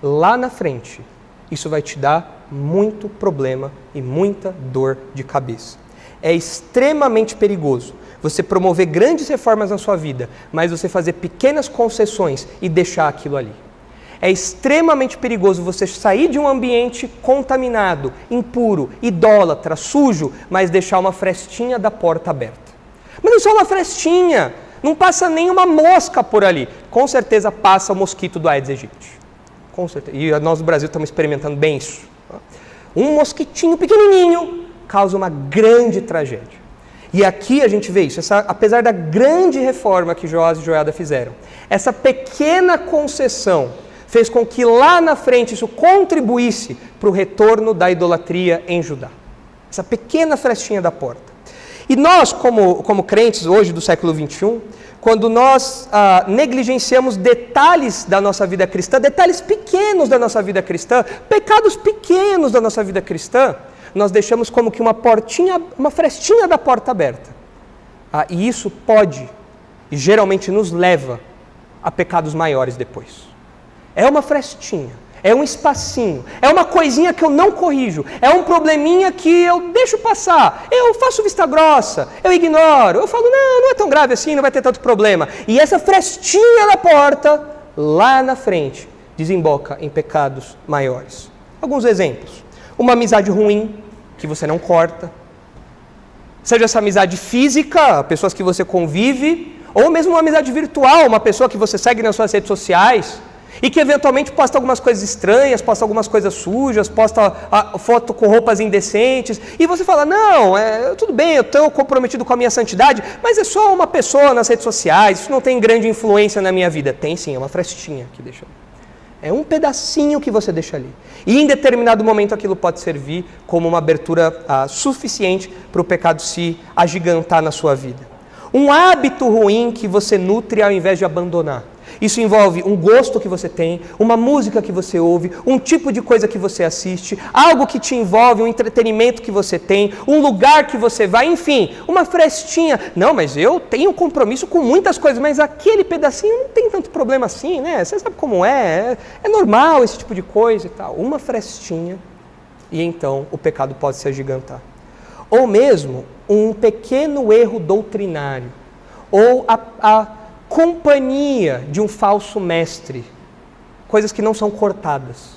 lá na frente, isso vai te dar muito problema e muita dor de cabeça. É extremamente perigoso você promover grandes reformas na sua vida, mas você fazer pequenas concessões e deixar aquilo ali. É extremamente perigoso você sair de um ambiente contaminado, impuro, idólatra, sujo, mas deixar uma frestinha da porta aberta. Mas não é só uma frestinha, não passa nenhuma mosca por ali. Com certeza passa o mosquito do Aedes aegypti. Com certeza. E nós no Brasil estamos experimentando bem isso. Um mosquitinho pequenininho causa uma grande tragédia. E aqui a gente vê isso, apesar da grande reforma que Joás e Joiada fizeram, essa pequena concessão fez com que lá na frente isso contribuísse para o retorno da idolatria em Judá. Essa pequena frestinha da porta. E nós, como crentes hoje do século XXI, quando nós negligenciamos detalhes da nossa vida cristã, detalhes pequenos da nossa vida cristã, pecados pequenos da nossa vida cristã, nós deixamos como que uma portinha, uma frestinha da porta aberta. E isso pode, e geralmente nos leva a pecados maiores depois. É uma frestinha, é um espacinho, é uma coisinha que eu não corrijo, é um probleminha que eu deixo passar, eu faço vista grossa, eu ignoro, eu falo, não é tão grave assim, não vai ter tanto problema. E essa frestinha da porta, lá na frente, desemboca em pecados maiores. Alguns exemplos. Uma amizade ruim, que você não corta, seja essa amizade física, pessoas que você convive, ou mesmo uma amizade virtual, uma pessoa que você segue nas suas redes sociais, e que eventualmente posta algumas coisas estranhas, posta algumas coisas sujas, posta foto com roupas indecentes, e você fala, não, tudo bem, eu estou comprometido com a minha santidade, mas é só uma pessoa nas redes sociais, isso não tem grande influência na minha vida. Tem sim, é uma frestinha que deixa ali. É um pedacinho que você deixa ali. E em determinado momento aquilo pode servir como uma abertura suficiente para o pecado se agigantar na sua vida. Um hábito ruim que você nutre ao invés de abandonar. Isso envolve um gosto que você tem, uma música que você ouve, um tipo de coisa que você assiste, algo que te envolve, um entretenimento que você tem, um lugar que você vai, enfim, uma frestinha. Não, mas eu tenho compromisso com muitas coisas, mas aquele pedacinho não tem tanto problema assim, né? Você sabe como é normal esse tipo de coisa e tal. Uma frestinha e então o pecado pode se agigantar. Ou mesmo um pequeno erro doutrinário, ou a companhia de um falso mestre, coisas que não são cortadas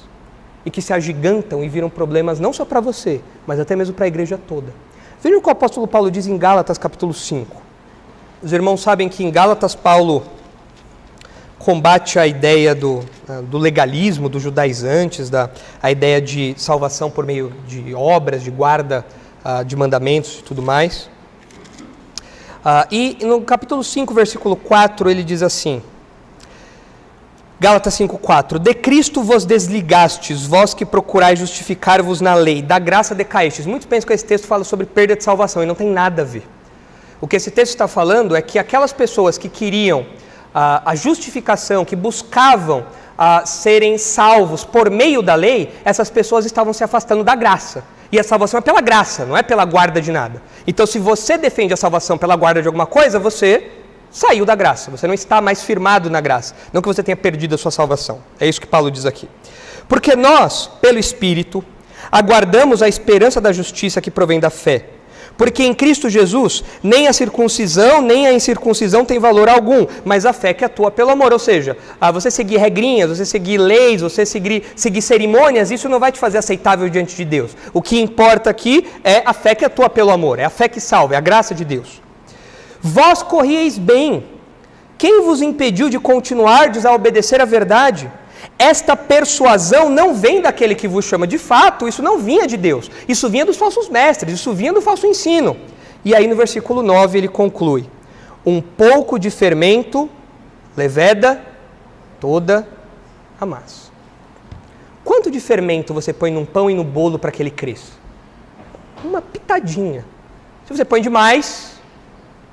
e que se agigantam e viram problemas não só para você, mas até mesmo para a igreja toda. Vejam o que o apóstolo Paulo diz em Gálatas capítulo 5. Os irmãos sabem que em Gálatas Paulo combate a ideia do legalismo, dos judaizantes, a ideia de salvação por meio de obras, de guarda de mandamentos e tudo mais. E no capítulo 5, versículo 4, ele diz assim, Gálatas 5,4: De Cristo vos desligastes, vós que procurais justificar-vos na lei, da graça decaístes. Muitos pensam que esse texto fala sobre perda de salvação, e não tem nada a ver. O que esse texto está falando é que aquelas pessoas que queriam a justificação, que buscavam serem salvos por meio da lei, essas pessoas estavam se afastando da graça. E a salvação é pela graça, não é pela guarda de nada. Então, se você defende a salvação pela guarda de alguma coisa, você saiu da graça, você não está mais firmado na graça. Não que você tenha perdido a sua salvação. É isso que Paulo diz aqui. Porque nós, pelo Espírito, aguardamos a esperança da justiça que provém da fé. Porque em Cristo Jesus, nem a circuncisão, nem a incircuncisão tem valor algum, mas a fé que atua pelo amor. Ou seja, você seguir regrinhas, você seguir leis, você seguir cerimônias, isso não vai te fazer aceitável diante de Deus. O que importa aqui é a fé que atua pelo amor, é a fé que salva, é a graça de Deus. Vós corrieis bem. Quem vos impediu de continuardes a obedecer à verdade? Esta persuasão não vem daquele que vos chama. De fato, isso não vinha de Deus. Isso vinha dos falsos mestres, isso vinha do falso ensino. E aí no versículo 9 ele conclui: um pouco de fermento leveda toda a massa. Quanto de fermento você põe num pão e no bolo para que ele cresça? Uma pitadinha. Se você põe demais,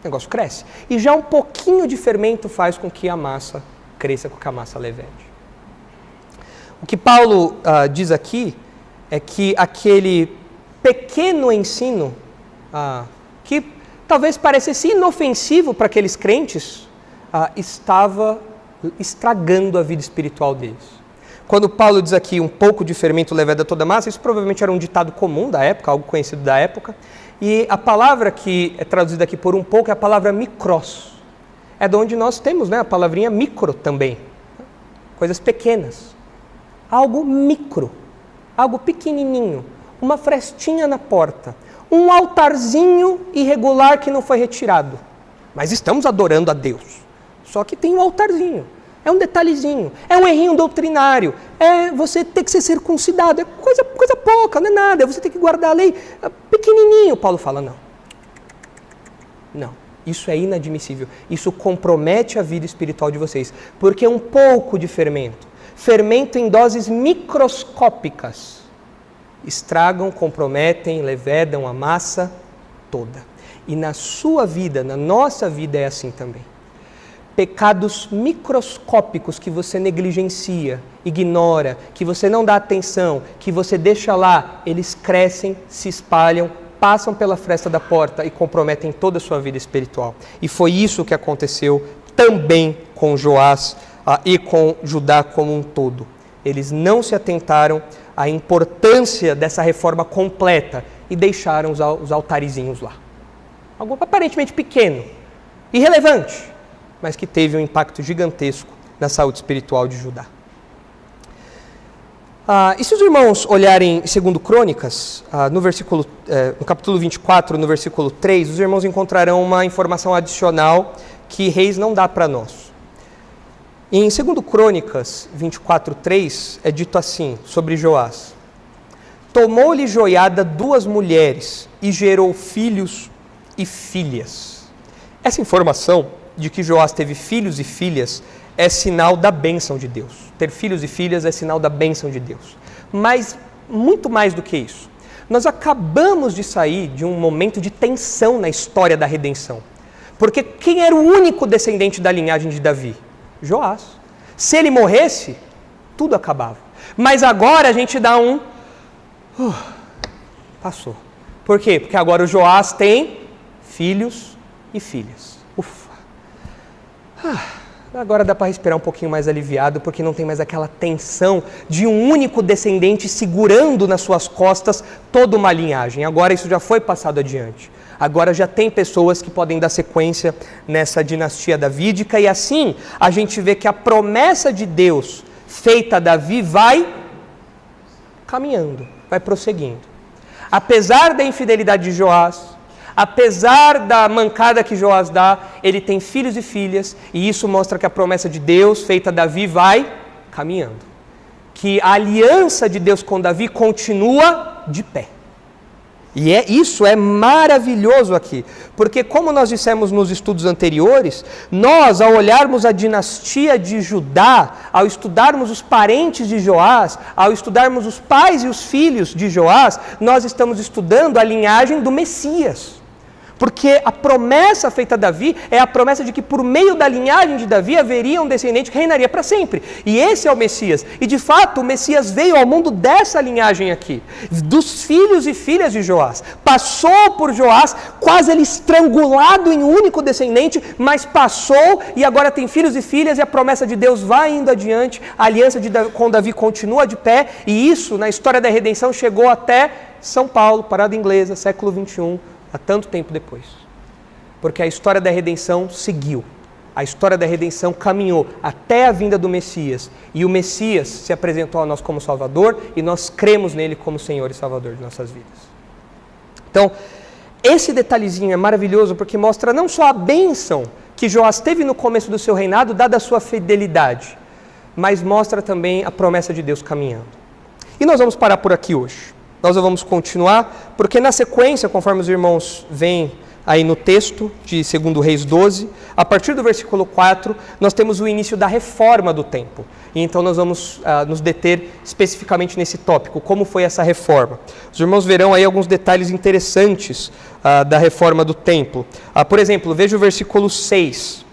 o negócio cresce. E já um pouquinho de fermento faz com que a massa cresça, com que a massa levede. O que Paulo diz aqui é que aquele pequeno ensino, que talvez parecesse inofensivo para aqueles crentes, estava estragando a vida espiritual deles. Quando Paulo diz aqui um pouco de fermento leveda toda a massa, isso provavelmente era um ditado comum da época, algo conhecido da época. E a palavra que é traduzida aqui por um pouco é a palavra mikros. É de onde nós temos, né, a palavrinha micro também. Coisas pequenas. Algo micro. Algo pequenininho. Uma frestinha na porta. Um altarzinho irregular que não foi retirado. Mas estamos adorando a Deus. Só que tem um altarzinho. É um detalhezinho. É um errinho doutrinário. É você ter que ser circuncidado. É coisa pouca, não é nada. É você ter que guardar a lei. É pequenininho. Paulo fala, não. Não. Isso é inadmissível. Isso compromete a vida espiritual de vocês. Porque um pouco de fermento, fermento em doses microscópicas, estragam, comprometem, levedam a massa toda. E na sua vida, na nossa vida é assim também. Pecados microscópicos que você negligencia, ignora, que você não dá atenção, que você deixa lá, eles crescem, se espalham, passam pela fresta da porta e comprometem toda a sua vida espiritual. E foi isso que aconteceu também com Joás e com Judá como um todo. Eles não se atentaram à importância dessa reforma completa e deixaram os altarizinhos lá. Algo aparentemente pequeno, irrelevante, mas que teve um impacto gigantesco na saúde espiritual de Judá. E se os irmãos olharem em 2 Crônicas, no capítulo 24, no versículo 3, os irmãos encontrarão uma informação adicional que Reis não dá para nós. Em 2 Crônicas 24, 3, é dito assim, sobre Joás: tomou-lhe Joiada 2 mulheres e gerou filhos e filhas. Essa informação de que Joás teve filhos e filhas é sinal da bênção de Deus. Ter filhos e filhas é sinal da bênção de Deus. Mas, muito mais do que isso, nós acabamos de sair de um momento de tensão na história da redenção. Porque quem era o único descendente da linhagem de Davi? Joás. Se ele morresse, tudo acabava. Mas agora a gente dá um... passou. Por quê? Porque agora o Joás tem filhos e filhas. Ufa. Agora dá para respirar um pouquinho mais aliviado, porque não tem mais aquela tensão de um único descendente segurando nas suas costas toda uma linhagem. Agora isso já foi passado adiante. Agora já tem pessoas que podem dar sequência nessa dinastia davídica, e assim a gente vê que a promessa de Deus feita a Davi vai caminhando, vai prosseguindo. Apesar da infidelidade de Joás, apesar da mancada que Joás dá, ele tem filhos e filhas, e isso mostra que a promessa de Deus feita a Davi vai caminhando. Que a aliança de Deus com Davi continua de pé. E isso é maravilhoso aqui, porque como nós dissemos nos estudos anteriores, nós, ao olharmos a dinastia de Judá, ao estudarmos os parentes de Joás, ao estudarmos os pais e os filhos de Joás, nós estamos estudando a linhagem do Messias. Porque a promessa feita a Davi é a promessa de que por meio da linhagem de Davi haveria um descendente que reinaria para sempre. E esse é o Messias. E de fato o Messias veio ao mundo dessa linhagem aqui, dos filhos e filhas de Joás. Passou por Joás, quase ele estrangulado em um único descendente, mas passou e agora tem filhos e filhas, e a promessa de Deus vai indo adiante, a aliança com Davi continua de pé, e isso na história da redenção chegou até São Paulo, parada inglesa, século 21, há tanto tempo depois. Porque a história da redenção seguiu. A história da redenção caminhou até a vinda do Messias. E o Messias se apresentou a nós como Salvador e nós cremos nele como Senhor e Salvador de nossas vidas. Então, esse detalhezinho é maravilhoso porque mostra não só a bênção que Joás teve no começo do seu reinado, dada a sua fidelidade, mas mostra também a promessa de Deus caminhando. E nós vamos parar por aqui hoje. Nós vamos continuar, porque na sequência, conforme os irmãos veem aí no texto de 2 Reis 12, a partir do versículo 4, nós temos o início da reforma do templo. E então nós vamos nos deter especificamente nesse tópico, como foi essa reforma. Os irmãos verão aí alguns detalhes interessantes da reforma do templo. Por exemplo, veja o versículo 6.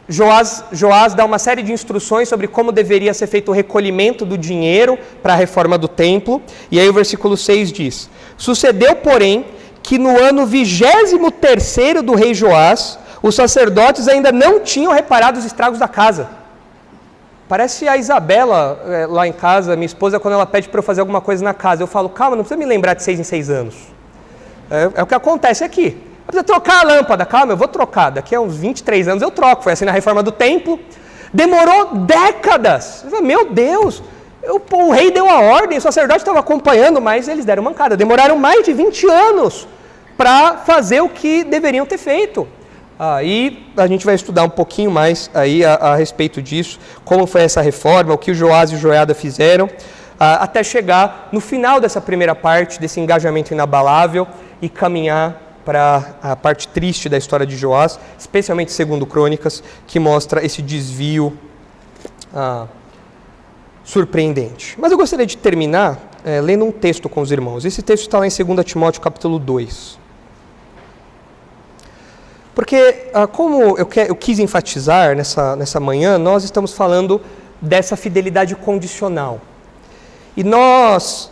Joás dá uma série de instruções sobre como deveria ser feito o recolhimento do dinheiro para a reforma do templo. E aí o versículo 6 diz: sucedeu, porém, que no ano 23º do rei Joás, os sacerdotes ainda não tinham reparado os estragos da casa. Parece a Isabela lá em casa, minha esposa, quando ela pede para eu fazer alguma coisa na casa. Eu falo, calma, não precisa me lembrar de 6 em 6 anos. É o que acontece aqui. Precisa trocar a lâmpada, calma, eu vou trocar. Daqui a uns 23 anos eu troco. Foi assim na reforma do templo. Demorou décadas. Meu Deus, o rei deu a ordem, o sacerdote estava acompanhando, mas eles deram mancada. Demoraram mais de 20 anos para fazer o que deveriam ter feito. E a gente vai estudar um pouquinho mais aí a respeito disso, como foi essa reforma, o que o Joás e o Joiada fizeram, até chegar no final dessa primeira parte, desse engajamento inabalável, e caminhar para a parte triste da história de Joás, especialmente segundo Crônicas, que mostra esse desvio surpreendente. Mas eu gostaria de terminar lendo um texto com os irmãos. Esse texto está lá em 2 Timóteo capítulo 2. Porque, como eu quis enfatizar nessa manhã, nós estamos falando dessa fidelidade condicional. E nós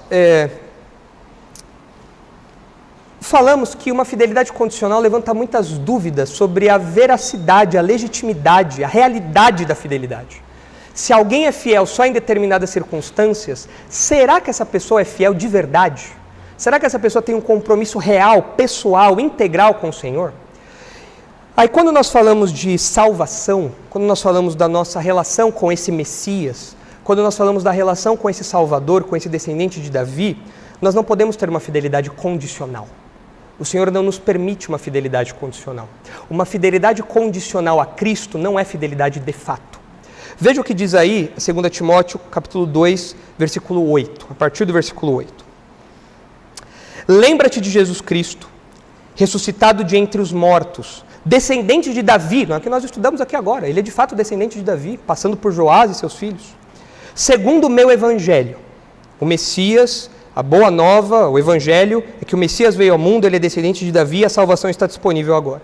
falamos que uma fidelidade condicional levanta muitas dúvidas sobre a veracidade, a legitimidade, a realidade da fidelidade. Se alguém é fiel só em determinadas circunstâncias, será que essa pessoa é fiel de verdade? Será que essa pessoa tem um compromisso real, pessoal, integral com o Senhor? Aí quando nós falamos de salvação, quando nós falamos da nossa relação com esse Messias, quando nós falamos da relação com esse Salvador, com esse descendente de Davi, nós não podemos ter uma fidelidade condicional. O Senhor não nos permite uma fidelidade condicional. Uma fidelidade condicional a Cristo não é fidelidade de fato. Veja o que diz aí, 2 Timóteo capítulo 2, versículo 8, a partir do versículo 8. Lembra-te de Jesus Cristo, ressuscitado de entre os mortos, descendente de Davi, não é o que nós estudamos aqui agora, ele é de fato descendente de Davi, passando por Joás e seus filhos. Segundo o meu evangelho, o Messias, a boa nova, o evangelho é que o Messias veio ao mundo, ele é descendente de Davi, a salvação está disponível agora.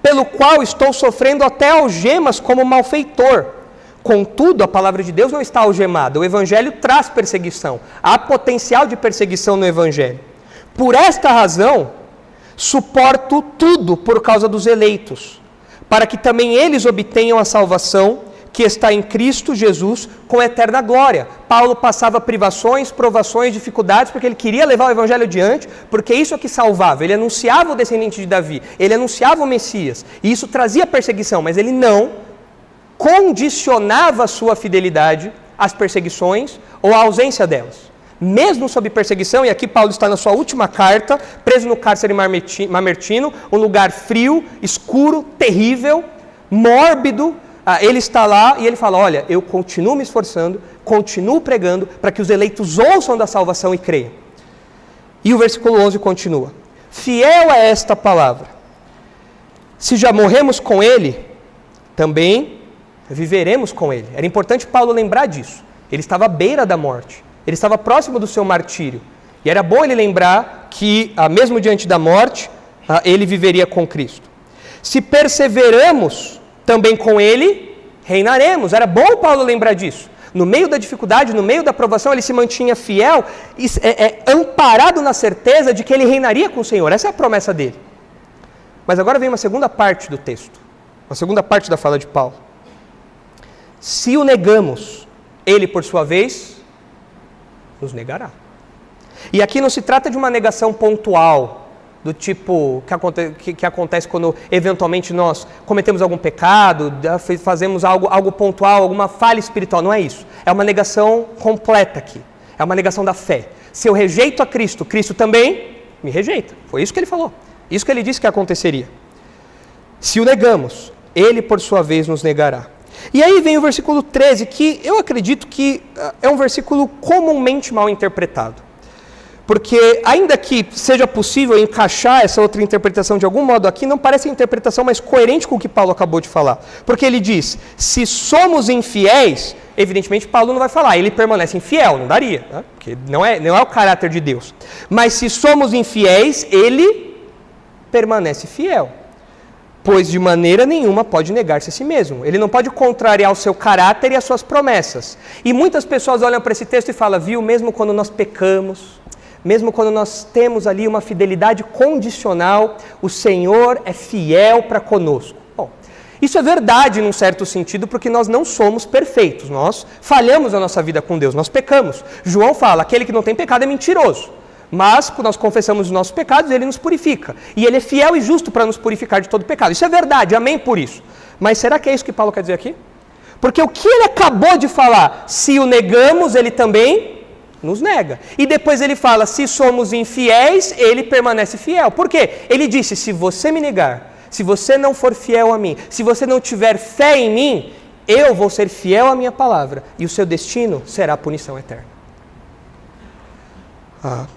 Pelo qual estou sofrendo até algemas como malfeitor. Contudo, a palavra de Deus não está algemada, o evangelho traz perseguição, há potencial de perseguição no evangelho. Por esta razão, suporto tudo por causa dos eleitos, para que também eles obtenham a salvação que está em Cristo Jesus com eterna glória. Paulo passava privações, provações, dificuldades, porque ele queria levar o evangelho adiante, porque isso é que salvava. Ele anunciava o descendente de Davi, ele anunciava o Messias, e isso trazia perseguição, mas ele não condicionava a sua fidelidade às perseguições ou à ausência delas. Mesmo sob perseguição, e aqui Paulo está na sua última carta, preso no cárcere mamertino, um lugar frio, escuro, terrível, mórbido, ele está lá e ele fala, olha, eu continuo me esforçando, continuo pregando para que os eleitos ouçam da salvação e creiam. E o versículo 11 continua, fiel a esta palavra, se já morremos com ele, também viveremos com ele. Era importante Paulo lembrar disso, ele estava à beira da morte. Ele estava próximo do seu martírio. E era bom ele lembrar que, mesmo diante da morte, ele viveria com Cristo. Se perseveramos também com ele, reinaremos. Era bom Paulo lembrar disso. No meio da dificuldade, no meio da provação, ele se mantinha fiel, amparado na certeza de que ele reinaria com o Senhor. Essa é a promessa dele. Mas agora vem uma segunda parte do texto. Uma segunda parte da fala de Paulo. Se o negamos, ele, por sua vez, nos negará. E aqui não se trata de uma negação pontual, do tipo que acontece quando eventualmente nós cometemos algum pecado, fazemos algo pontual, alguma falha espiritual. Não é isso. É uma negação completa aqui. É uma negação da fé. Se eu rejeito a Cristo, Cristo também me rejeita. Foi isso que ele falou. Isso que ele disse que aconteceria. Se o negamos, ele por sua vez nos negará. E aí vem o versículo 13, que eu acredito que é um versículo comumente mal interpretado. Porque, ainda que seja possível encaixar essa outra interpretação de algum modo aqui, não parece a interpretação mais coerente com o que Paulo acabou de falar. Porque ele diz, se somos infiéis, evidentemente Paulo não vai falar, ele permanece infiel, não daria, né? Porque não é o caráter de Deus. Mas se somos infiéis, ele permanece fiel. Pois de maneira nenhuma pode negar-se a si mesmo. Ele não pode contrariar o seu caráter e as suas promessas. E muitas pessoas olham para esse texto e falam, viu, mesmo quando nós pecamos, mesmo quando nós temos ali uma fidelidade condicional, o Senhor é fiel para conosco. Bom, isso é verdade num certo sentido, porque nós não somos perfeitos, nós falhamos na nossa vida com Deus, nós pecamos. João fala, aquele que não tem pecado é mentiroso, mas quando nós confessamos os nossos pecados, ele nos purifica. E ele é fiel e justo para nos purificar de todo pecado. Isso é verdade, amém por isso. Mas será que é isso que Paulo quer dizer aqui? Porque o que ele acabou de falar, se o negamos, ele também nos nega. E depois ele fala, se somos infiéis, ele permanece fiel. Por quê? Ele disse, se você me negar, se você não for fiel a mim, se você não tiver fé em mim, eu vou ser fiel à minha palavra, e o seu destino será a punição eterna.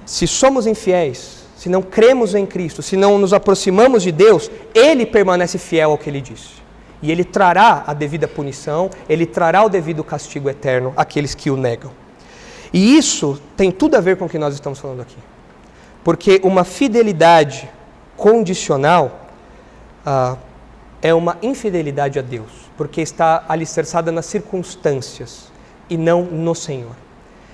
Se somos infiéis, se não cremos em Cristo, se não nos aproximamos de Deus, ele permanece fiel ao que ele disse. E ele trará a devida punição, ele trará o devido castigo eterno àqueles que o negam. E isso tem tudo a ver com o que nós estamos falando aqui. Porque uma fidelidade condicional é uma infidelidade a Deus, porque está alicerçada nas circunstâncias e não no Senhor.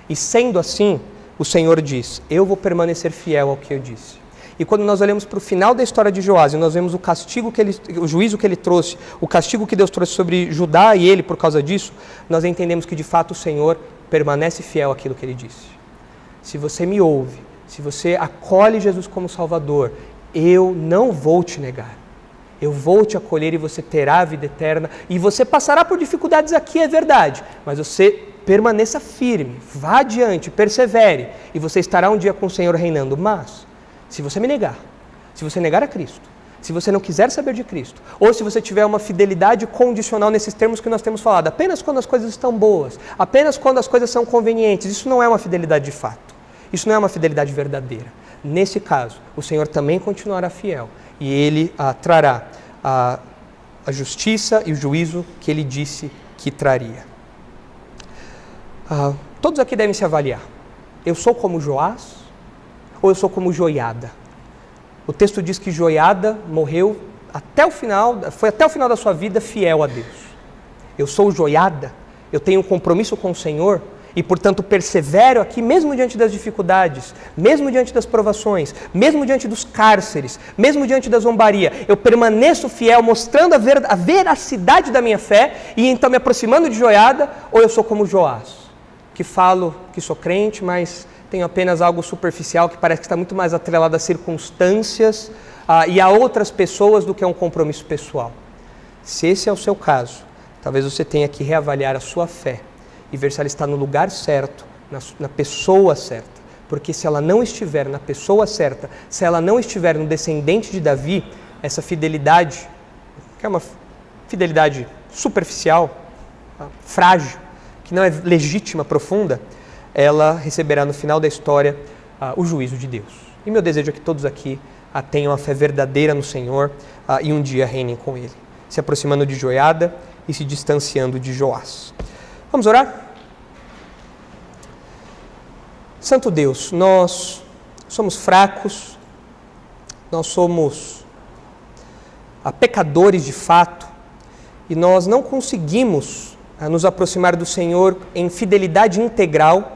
E sendo assim, o Senhor diz, eu vou permanecer fiel ao que eu disse. E quando nós olhamos para o final da história de Joás, e nós vemos o castigo o juízo que ele trouxe, o castigo que Deus trouxe sobre Judá e ele por causa disso, nós entendemos que de fato o Senhor permanece fiel àquilo que ele disse. Se você me ouve, se você acolhe Jesus como Salvador, eu não vou te negar. Eu vou te acolher e você terá a vida eterna. E você passará por dificuldades aqui, é verdade. Mas você permaneça firme, vá adiante, persevere. E você estará um dia com o Senhor reinando. Mas, se você me negar, se você negar a Cristo, se você não quiser saber de Cristo, ou se você tiver uma fidelidade condicional nesses termos que nós temos falado, apenas quando as coisas estão boas, apenas quando as coisas são convenientes, isso não é uma fidelidade de fato, isso não é uma fidelidade verdadeira. Nesse caso, o Senhor também continuará fiel e Ele trará a justiça e o juízo que Ele disse que traria. Todos aqui devem se avaliar. Eu sou como Joás ou eu sou como Joiada? O texto diz que Joiada morreu foi até o final da sua vida fiel a Deus. Eu sou Joiada, eu tenho um compromisso com o Senhor e, portanto, persevero aqui mesmo diante das dificuldades, mesmo diante das provações, mesmo diante dos cárceres, mesmo diante da zombaria. Eu permaneço fiel, mostrando a veracidade da minha fé e então me aproximando de Joiada, ou eu sou como Joás, que falo que sou crente, mas tenho apenas algo superficial que parece que está muito mais atrelado a circunstâncias e a outras pessoas do que a um compromisso pessoal. Se esse é o seu caso, talvez você tenha que reavaliar a sua fé e ver se ela está no lugar certo, na pessoa certa. Porque se ela não estiver na pessoa certa, se ela não estiver no descendente de Davi, essa fidelidade, que é uma fidelidade superficial, frágil, que não é legítima, profunda, ela receberá no final da história o juízo de Deus. E meu desejo é que todos aqui tenham a fé verdadeira no Senhor e um dia reinem com Ele, se aproximando de Joiada e se distanciando de Joás. Vamos orar? Santo Deus, nós somos fracos, nós somos pecadores de fato e nós não conseguimos nos aproximar do Senhor em fidelidade integral,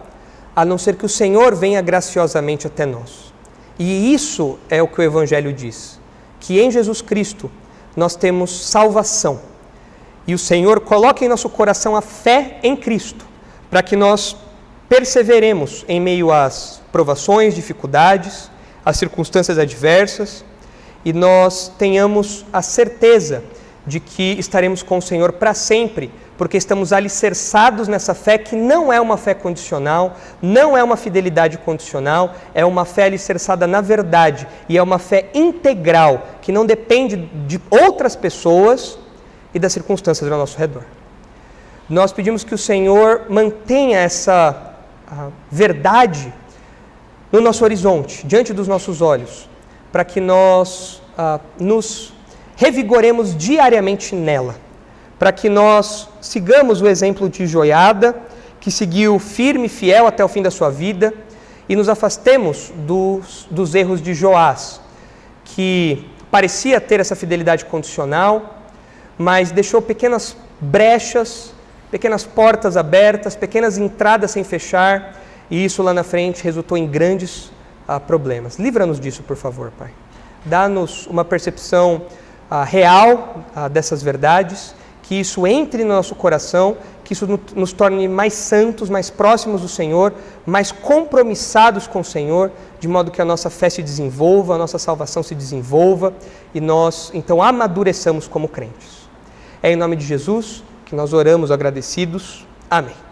a não ser que o Senhor venha graciosamente até nós. E isso é o que o Evangelho diz, que em Jesus Cristo nós temos salvação. E o Senhor coloca em nosso coração a fé em Cristo, para que nós perseveremos em meio às provações, dificuldades, às circunstâncias adversas, e nós tenhamos a certeza de que estaremos com o Senhor para sempre, porque estamos alicerçados nessa fé que não é uma fé condicional, não é uma fidelidade condicional, é uma fé alicerçada na verdade e é uma fé integral, que não depende de outras pessoas e das circunstâncias ao nosso redor. Nós pedimos que o Senhor mantenha essa verdade no nosso horizonte, diante dos nossos olhos, para que nós nos revigoremos diariamente nela, para que nós sigamos o exemplo de Joiada, que seguiu firme e fiel até o fim da sua vida, e nos afastemos dos erros de Joás, que parecia ter essa fidelidade condicional, mas deixou pequenas brechas, pequenas portas abertas, pequenas entradas sem fechar, e isso lá na frente resultou em grandes problemas. Livra-nos disso, por favor, Pai. Dá-nos uma percepção real dessas verdades, que isso entre no nosso coração, que isso nos torne mais santos, mais próximos do Senhor, mais compromissados com o Senhor, de modo que a nossa fé se desenvolva, a nossa salvação se desenvolva, e nós, então, amadureçamos como crentes. É em nome de Jesus que nós oramos agradecidos. Amém.